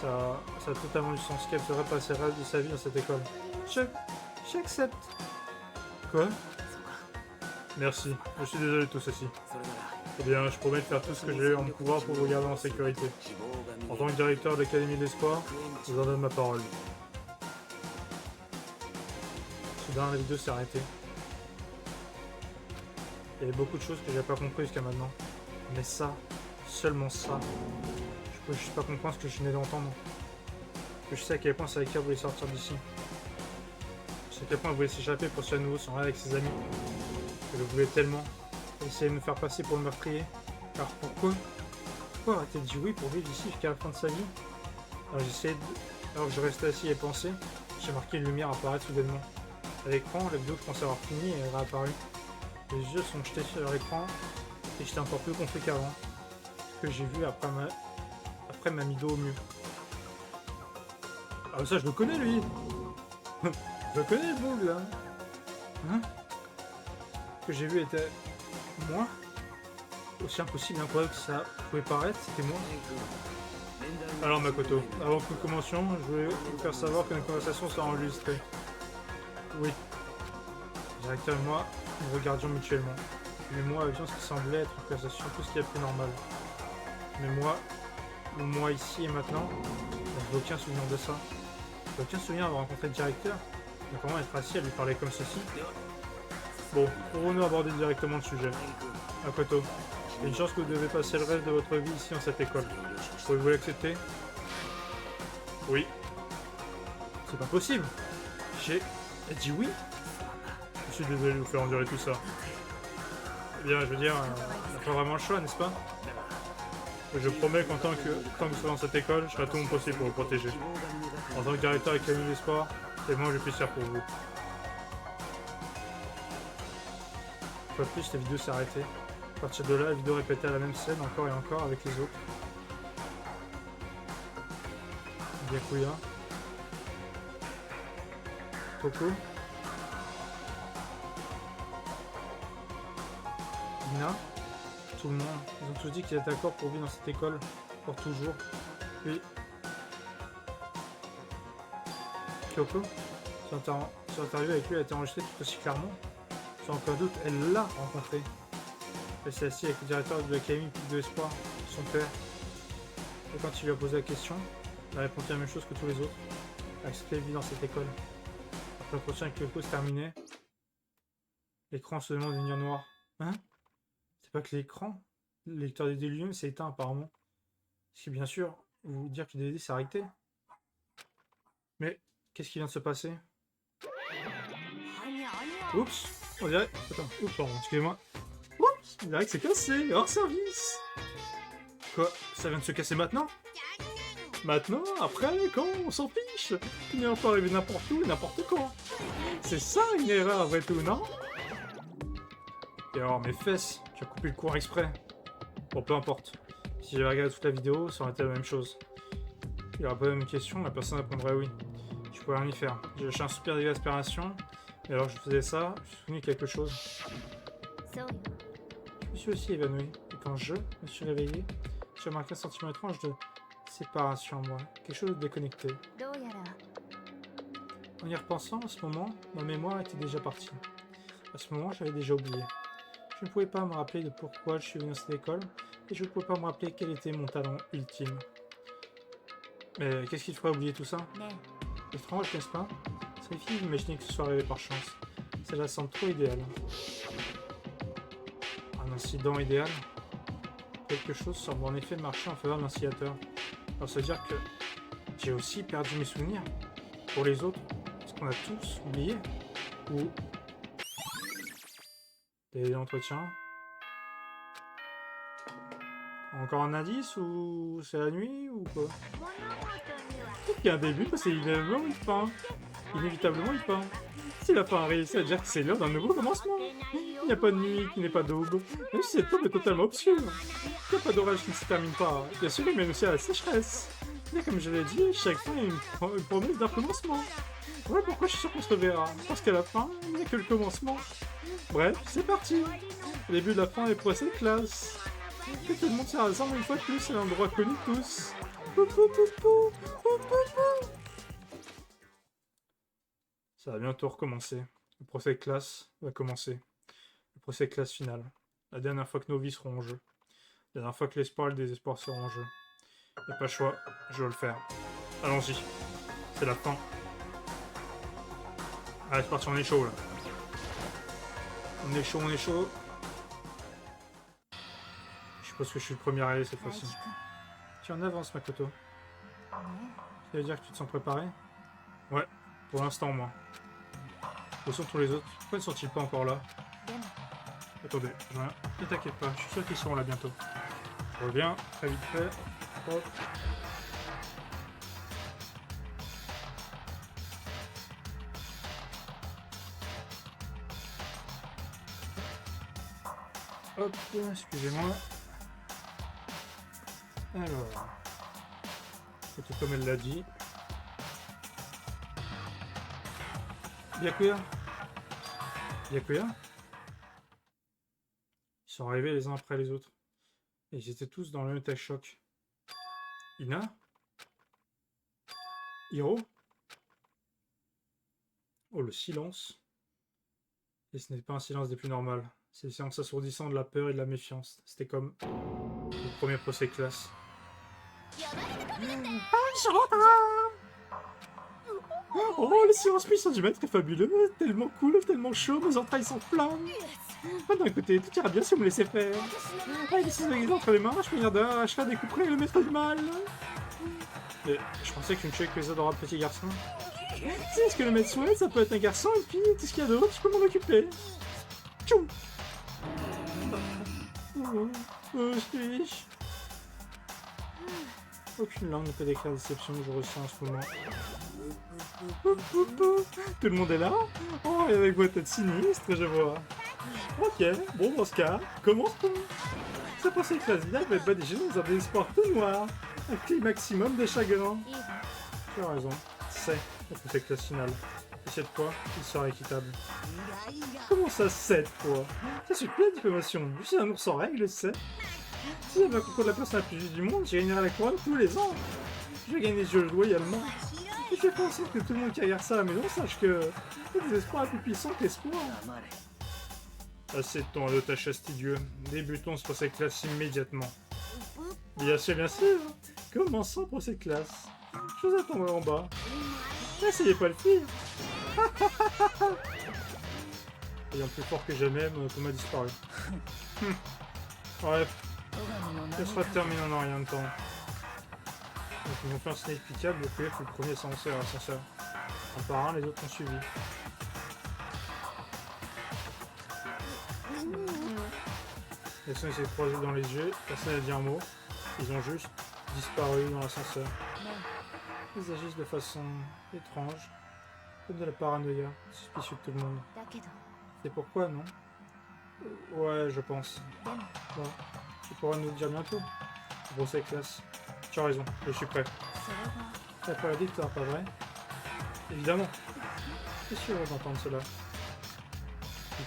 Ça a totalement du sens qu'elle ferait passer le reste de sa vie dans cette école. J'accepte. Quoi? Merci, je suis désolé de tout ceci. Eh bien, je promets de faire tout ce que j'ai en mon pouvoir pour vous garder en sécurité. En tant que directeur de l'Académie de l'Espoir, je vous en donne ma parole. Soudain, la vidéo s'est arrêtée. Il y avait beaucoup de choses que j'avais pas compris jusqu'à maintenant. Mais ça, seulement ça, je peux juste pas comprendre ce que je venais d'entendre. Je sais à quel point Sayaka voulait sortir d'ici. Je sais à quel point elle voulait s'échapper pour se à nouveau s'en aller avec ses amis. Elle le voulait tellement. Elle essayait de me faire passer pour le meurtrier. Alors pourquoi? Pourquoi a-t-elle dit oui pour vivre ici jusqu'à la fin de sa vie? Alors que je restais assis et pensais, j'ai marqué une lumière apparaître soudainement. À l'écran, la vidéo que je pensais avoir fini est réapparue. Les yeux sont jetés sur l'écran et j'étais encore plus confus qu'avant. Ce que j'ai vu après m'a mis dos au mur. Ah ça je le connais lui. Je le connais le boug là. Hein? Ce que j'ai vu était moi. Aussi impossible, incroyable que ça pouvait paraître, c'était moi. Alors Makoto, avant que nous commencions, je voulais vous faire savoir que nos conversations sont enregistrées. Oui. Le directeur et moi, nous regardions mutuellement. Lui et moi avions ce qui semblait être une conversation tout ce qui est plus normal. Mais moi ici et maintenant, je n'ai aucun souvenir de ça. Je n'ai aucun souvenir d'avoir rencontré le directeur. Mais comment être assis à lui parler comme ceci? Bon, pourrons-nous aborder directement le sujet? Makoto, il y a une chance que vous devez passer le reste de votre vie ici dans cette école. Pouvez-vous l'accepter? Oui. C'est pas possible. J'ai dit oui. Je suis désolé de vous faire endurer tout ça. Eh bien, je veux dire, on n'a pas vraiment le choix, n'est-ce pas? Je promets qu'en tant que vous serez dans cette école, je ferai tout mon possible pour vous protéger. En tant que directeur avec Académie de l'Espoir, c'est moi que je puisse faire pour vous. fois de plus, la vidéo s'est arrêtée. À partir de là, la vidéo répétait la même scène encore et encore avec les autres. Byakuya. Toko. Ina. Tout le monde. Ils ont tous dit qu'ils étaient d'accord pour vivre dans cette école pour toujours. Puis Kyoko, son interview avec lui a été enregistrée tout aussi clairement. Sans aucun doute, elle l'a rencontré. Elle s'est assise avec le directeur de l'académie de Espoir, son père. Et quand il lui a posé la question, il a répondu la même chose que tous les autres. Il a accepté de vivre dans cette école. Après l'entretien avec Kyoko se terminait, l'écran se demande de lumière noire. Hein? C'est pas que l'écran, le lecteur des DVD s'est éteint apparemment. Ce qui bien sûr vous dire que le DVD s'est arrêté. Mais qu'est-ce qui vient de se passer? Oups, on dirait... Attends, oups, pardon, excusez-moi. Oups, on dirait que c'est cassé, hors service. Quoi? Ça vient de se casser maintenant? Maintenant? Après? Quand? On s'en fiche. Il n'est pas arrivé n'importe où et n'importe quand. C'est ça une erreur après tout, non? Et alors mes fesses, tu as coupé le courant exprès. Bon, peu importe. Si j'avais regardé toute la vidéo, ça aurait été la même chose. Il aurait posé une question, la personne répondrait oui. Je pouvais rien y faire. J'ai lâché un soupir d'exaspération, et alors que je faisais ça, je me suis souvenu de quelque chose. Je me suis aussi évanoui, et quand je me suis réveillé, j'ai remarqué un sentiment étrange de séparation en moi, quelque chose de déconnecté. En y repensant, à ce moment, ma mémoire était déjà partie. À ce moment, j'avais déjà oublié. Je ne pouvais pas me rappeler de pourquoi je suis venu à cette école, et je ne pouvais pas me rappeler quel était mon talent ultime. Mais qu'est-ce qui te ferait oublier tout ça? Étrange, n'est-ce pas? C'est difficile d'imaginer que ce soit arrivé par chance. Cela semble trop idéal. Un incident idéal? Quelque chose semble en effet marcher en faveur de l'instigateur. Alors ça veut dire que j'ai aussi perdu mes souvenirs. Pour les autres, est-ce qu'on a tous oublié? Ou... des entretiens? Encore un indice ou c'est la nuit ou quoi? Peut-être qu'il y a un début parce qu'inévitablement il peint. Inévitablement il peint. Si la fin arrive, ça veut dire que c'est l'heure d'un nouveau commencement. Il n'y a pas de nuit qui n'est pas d'aube. Même si cette aube est totalement obscure. Il n'y a pas d'orage qui ne se termine pas. Bien sûr, il mène aussi à la sécheresse. Mais comme je l'ai dit, chaque fin est une promesse d'un commencement. Voilà pourquoi je suis sûr qu'on se reverra. Parce qu'à la fin, il n'y a que le commencement. Bref, c'est parti. Au début de la fin, les procès de classe. Que tout le monde se rassemble une fois de plus à l'endroit connu de tous. Ça va bientôt recommencer. Le procès de classe va commencer. Le procès de classe final. La dernière fois que nos vies seront en jeu. La dernière fois que l'espoir et le désespoir seront en jeu. Y'a pas le choix, je vais le faire. Allons-y. C'est la fin. Allez, c'est parti, on est chaud là. On est chaud, on est chaud. Je suppose que je suis le premier à aller cette fois-ci. Tu en avances, Makoto. Ça veut dire que tu te sens préparé? Ouais, pour l'instant, moi. Où sont tous les autres? Pourquoi ne sont-ils pas encore là? Attendez, je reviens. Ne t'inquiète pas, je suis sûr qu'ils seront là bientôt. Je reviens, très vite fait. Hop. Hop, excusez-moi. Alors, c'était comme elle l'a dit. Byakuya. Byakuya. Ils sont arrivés les uns après les autres. Et ils étaient tous dans le même état de choc. Ina? Hiro? Oh, le silence. Et ce n'est pas un silence des plus normaux. C'est le silence assourdissant de la peur et de la méfiance. C'était comme le premier procès de classe. Oh, le silence puissant du maître est fabuleux, tellement cool, tellement chaud, mes entrailles s'enflamment. D'un côté, tout ira bien si vous me laissez faire. Avec les ciseaux entre les mains, je poignarderai, je découperai le maître du mal. Et je pensais que tu ne tuais que les adorables petits garçons. Si ce que le maître souhaite, ça peut être un garçon, une fille, tout ce qu'il y a d'autre, je peux m'en occuper. Tchoum. Aucune langue ne peut décrire la déception que je ressens en ce moment. Tout le monde est là? Oh, et avec votre tête sinistre, je vois. Ok, bon dans ce cas, commençons. Ça pensait que la Zina va être badigée dans un désespoir tout noir. Un cri maximum de chagrin. いいわ Tu as raison, c'est cette classe finale. Et cette fois, il sera équitable. Comment ça, 7 fois? Ça suffit la diffamation. Je suis un ours en règle, c'est. Si j'avais un concours de la place la plus juste du monde, j'ai gagné la couronne tous les ans. Je vais gagner ce jeu loyalement. Et je fais en sorte que tout le monde qui regarde ça à la maison sache que le désespoir est plus puissant que l'espoir. Assez de temps à l'otage fastidieux. Débutons ce procès de classe immédiatement. Bien sûr, bien sûr. Commençons pour cette classe. Je vous attendrai en bas. N'essayez pas le faire. Ayant plus fort que jamais, Monokuma a disparu. Bref, ce sera terminé en un rien de temps. Donc ils vont faire un inexplicable, le PF est le premier ascenseur. Un par un, les autres ont suivi. Les sons s'est croisés dans les yeux, personne n'a dit un mot. Ils ont juste disparu dans l'ascenseur. Ils agissent de façon étrange, comme de la paranoïa, suspicieux de tout le monde. だけど C'est pourquoi, non? Ouais, je pense. でも Bon, tu pourras nous le dire bientôt. Grosse classe. Tu as raison, je suis prêt. それは T'as pas la victoire, pas vrai? Évidemment. Je suis sûr d'entendre cela.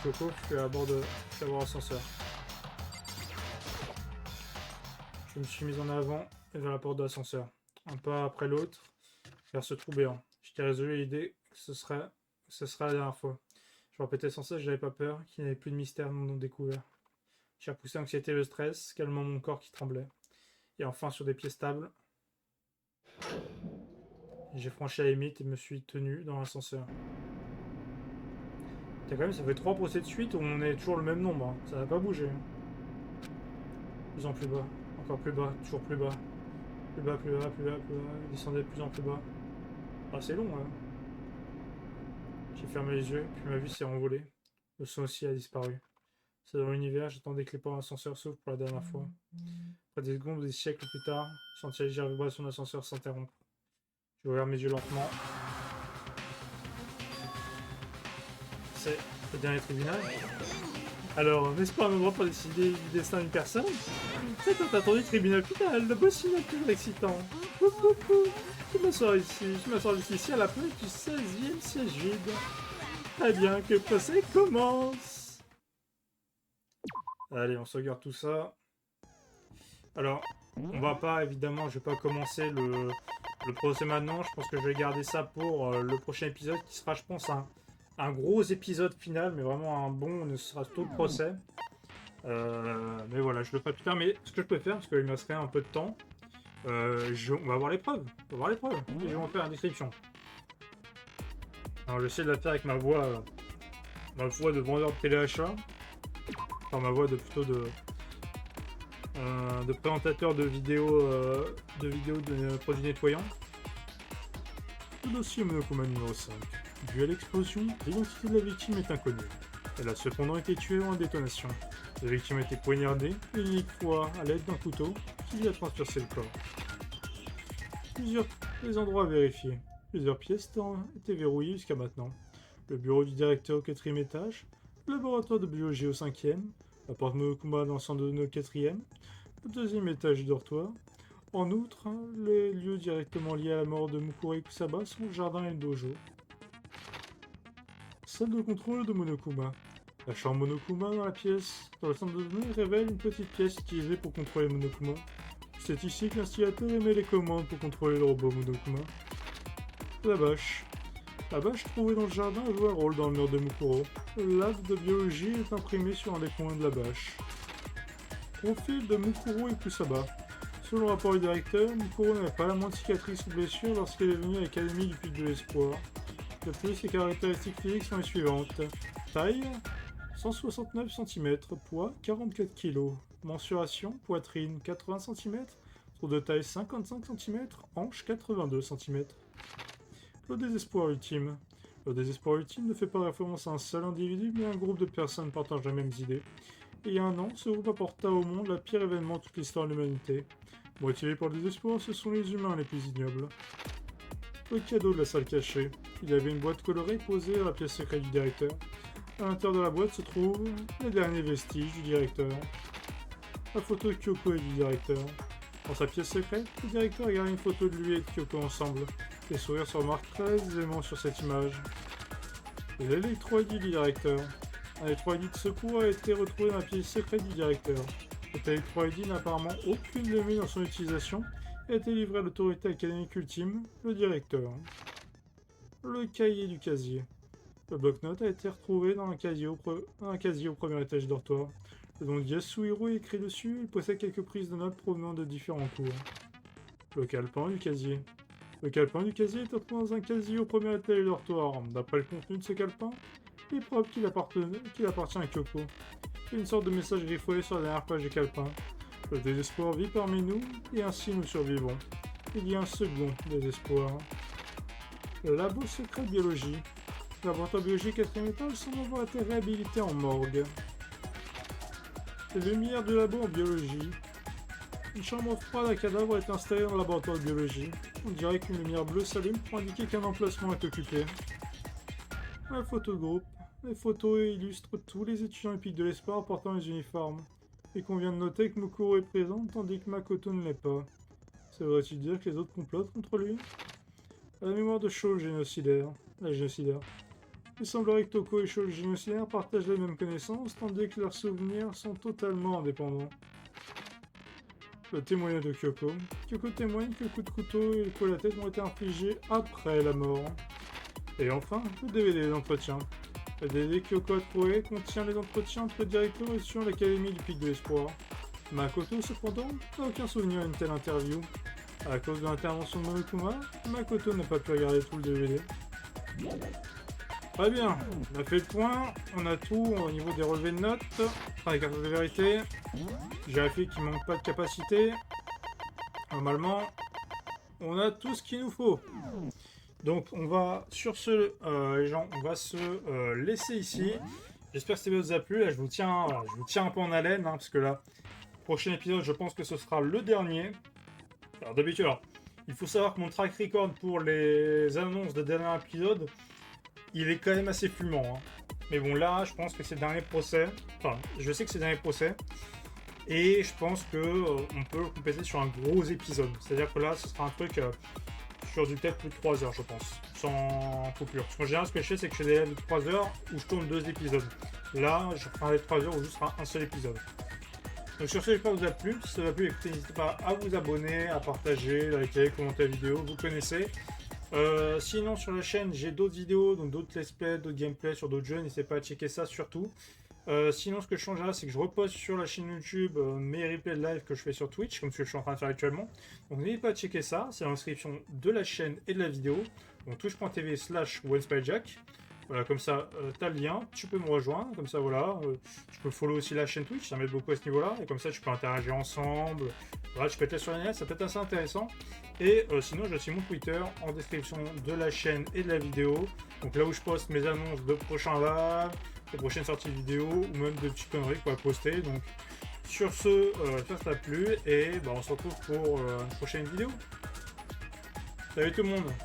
Coco, je suis à bord de l'ascenseur. Je me suis mis en avant et vers la porte de l'ascenseur. Un pas après l'autre, vers ce trou béant. J'étais résolu à l'idée que ce serait la dernière fois. Je répétais sans cesse que j'avais pas peur, qu'il n'y avait plus de mystère non découvert. J'ai repoussé l'anxiété et le stress, calmant mon corps qui tremblait. Et enfin, sur des pieds stables, j'ai franchi la limite et me suis tenu dans l'ascenseur. Quand même, ça fait 3 procès de suite où on est toujours le même nombre. Hein. Ça n'a pas bougé. De plus en plus bas. Encore plus bas. Toujours plus bas. Plus bas, plus bas, plus bas, plus bas. Descendez de plus en plus bas. Ah, c'est long, là. J'ai fermé les yeux, puis ma vue s'est envolée. Le son aussi a disparu. C'est dans l'univers, j'attendais que les portes de l'ascenseur s'ouvrent pour la dernière fois. Après des secondes ou des siècles plus tard, je sentis la légère vibration de l'ascenseur s'interrompre. J'ai ouvert mes yeux lentement. C'est le dernier tribunal. Alors, n'est-ce pas un endroit pour décider du destin d'une personne? C'est tant attendu tribunal final, le boss final toujours excitant. Je m'assois ici à la place du 16e siège vide. Très bien, que le procès commence. Allez, on sauvegarde tout ça. Alors, on va pas, évidemment, je vais pas commencer le procès maintenant. Je pense que je vais garder ça pour le prochain épisode qui sera, je pense, un gros épisode final, mais vraiment un bon, ne sera tout le procès. Mais voilà, je le ferai plus tard. Mais ce que je peux faire, parce qu'il me resterait un peu de temps, on va voir l'épreuve. On va voir l'épreuve. Et je vais en faire la description. Alors, j'essaie de la faire avec ma voix de vendeur de téléachat. Enfin, ma voix plutôt de présentateur de vidéos de produits nettoyants. Le dossier Monokuma numéro 5. Dû à l'explosion, l'identité de la victime est inconnue. Elle a cependant été tuée en détonation. La victime a été poignardée l'unique fois à l'aide d'un couteau qui lui a transpercé le corps. Plusieurs endroits à vérifier. Plusieurs pièces étaient verrouillées jusqu'à maintenant. Le bureau du directeur au 4e étage, le laboratoire de biologie au 5e, la porte Monokuma dans le centre de données au 4e, le 2e étage du dortoir. En outre, les lieux directement liés à la mort de Mukuro Kusaba sont le jardin et le dojo. Salle de contrôle de Monokuma. La chambre Monokuma dans la pièce, dans le centre de données, révèle une petite pièce utilisée pour contrôler Monokuma. C'est ici que l'instillateur émet les commandes pour contrôler le robot Monokuma. La bâche. La bâche trouvée dans le jardin joue un rôle dans le mur de Mukuro. Le lab de biologie est imprimé sur un des coins de la bâche. Profil de Mukuro Kusaba. Selon le rapport du directeur, Mukuro n'avait pas la moindre cicatrice ou blessure lorsqu'elle est venue à l'Académie du Pic de l'Espoir. De plus, ses caractéristiques physiques sont les suivantes. Taille 169 cm, poids 44 kg. Mensuration, poitrine 80 cm, tour de taille 55 cm, hanche 82 cm. Le désespoir ultime. Le désespoir ultime ne fait pas référence à un seul individu, mais à un groupe de personnes partageant les mêmes idées. Et il y a un an, ce groupe apporta au monde la pire événement de toute l'histoire de l'humanité. Motivés par le désespoir, ce sont les humains les plus ignobles. Le cadeau de la salle cachée. Il y avait une boîte colorée posée dans la pièce secrète du directeur. À l'intérieur de la boîte se trouvent les derniers vestiges du directeur. La photo de Kyoko et du directeur. Dans sa pièce secrète, le directeur regarde une photo de lui et de Kyoko ensemble. Les sourires se remarquent très aisément sur cette image. Et l'électro-ID du directeur. Un électro-ID de secours a été retrouvé dans la pièce secrète du directeur. Cet électro-ID n'a apparemment aucune limite dans son utilisation et a été livré à l'autorité académique ultime, le directeur. Le cahier du casier. Le bloc-notes a été retrouvé dans un casier au premier étage du dortoir. Le nom de Yasuhiro est écrit dessus et il possède quelques prises de notes provenant de différents cours. Le calepin du casier. Le calepin du casier est retrouvé dans un casier au premier étage du dortoir. D'après le contenu de ce calepin, il est probable qu'il appartient à Kyoko. Il y a une sorte de message griffé sur la dernière page du calepin. Le désespoir vit parmi nous et ainsi nous survivons. Il y a un second désespoir. Le labo secret de biologie. Le laboratoire biologique 4e étage semble avoir été réhabilité en morgue. Les lumières du labo en biologie. Une chambre froide à cadavre est installée dans le laboratoire de biologie. On dirait qu'une lumière bleue s'allume pour indiquer qu'un emplacement est occupé. La photo de groupe. Les photos illustrent tous les étudiants épiques de l'espoir portant les uniformes. Et qu'on vient de noter que Mukuro est présent tandis que Makoto ne l'est pas. Ça voudrait-il dire que les autres complotent contre lui? La mémoire de Shaw, la génocidaire. Il semblerait que Toko et Shaw, le génocidaire, partagent les mêmes connaissances, tandis que leurs souvenirs sont totalement indépendants. Le témoignage de Kyoko. Kyoko témoigne que le coup de couteau et le coup à la tête ont été infligés après la mort. Et enfin, le DVD d'entretien. Le DVD que Kyoko a trouvé contient les entretiens entre le directeur et sur l'Académie du Pic de l'Espoir. Makoto, cependant, n'a aucun souvenir d'une telle interview. À cause de l'intervention de Monokuma, Makoto n'a pas pu regarder tout le DVD. Très bien, on a fait le point, on a tout au niveau des relevés de notes, enfin des cartes de vérité. J'ai vérifié qu'il ne manque pas de capacité. Normalement, on a tout ce qu'il nous faut. Donc on va, sur ce, les gens, on va se laisser ici. J'espère que cette vidéo vous a plu. Là, je vous tiens un peu en haleine, parce que là, prochain épisode, je pense que ce sera le dernier. Alors d'habitude, il faut savoir que mon track record pour les annonces de dernier épisode, il est quand même assez fumant. Mais bon, là, je pense que c'est le dernier procès. Enfin, je sais que c'est le dernier procès. Et je pense qu'on peut le compléter sur un gros épisode. C'est-à-dire que là, ce sera un truc sur du peut-être plus de 3 heures, je pense. Sans coupure. Parce qu'en général, ce que je fais, c'est que je fais des lives de 3 heures où je tourne 2 épisodes. Là, je ferai un live de 3 heures où juste sera un seul épisode. Donc sur ce, j'espère que ça vous a plu. Si ça vous a plu, écoutez, n'hésitez pas à vous abonner, à partager, liker, commenter la vidéo, vous connaissez. Sinon sur la chaîne j'ai d'autres vidéos, donc d'autres let's play, d'autres gameplays sur d'autres jeux, n'hésitez pas à checker ça surtout. Sinon ce que je changerai, c'est que je reposte sur la chaîne YouTube mes replays de live que je fais sur Twitch, comme ce que je suis en train de faire actuellement. Donc n'hésitez pas à checker ça, c'est dans la description de la chaîne et de la vidéo. Donc twitch.tv/OneSpyJack. Voilà, comme ça, tu as le lien, tu peux me rejoindre, comme ça, voilà, tu peux follow aussi la chaîne Twitch, ça m'aide beaucoup à ce niveau-là, et comme ça, tu peux interagir ensemble, voilà, tu peux être là sur la net, ça peut être assez intéressant. Et sinon, j'ai aussi mon Twitter en description de la chaîne et de la vidéo, donc là où je poste mes annonces de prochains lives, de prochaines sorties de vidéos, ou même de petites conneries qu'on va poster, donc sur ce, j'espère que ça t'a plu, et bah, on se retrouve pour une prochaine vidéo. Salut tout le monde!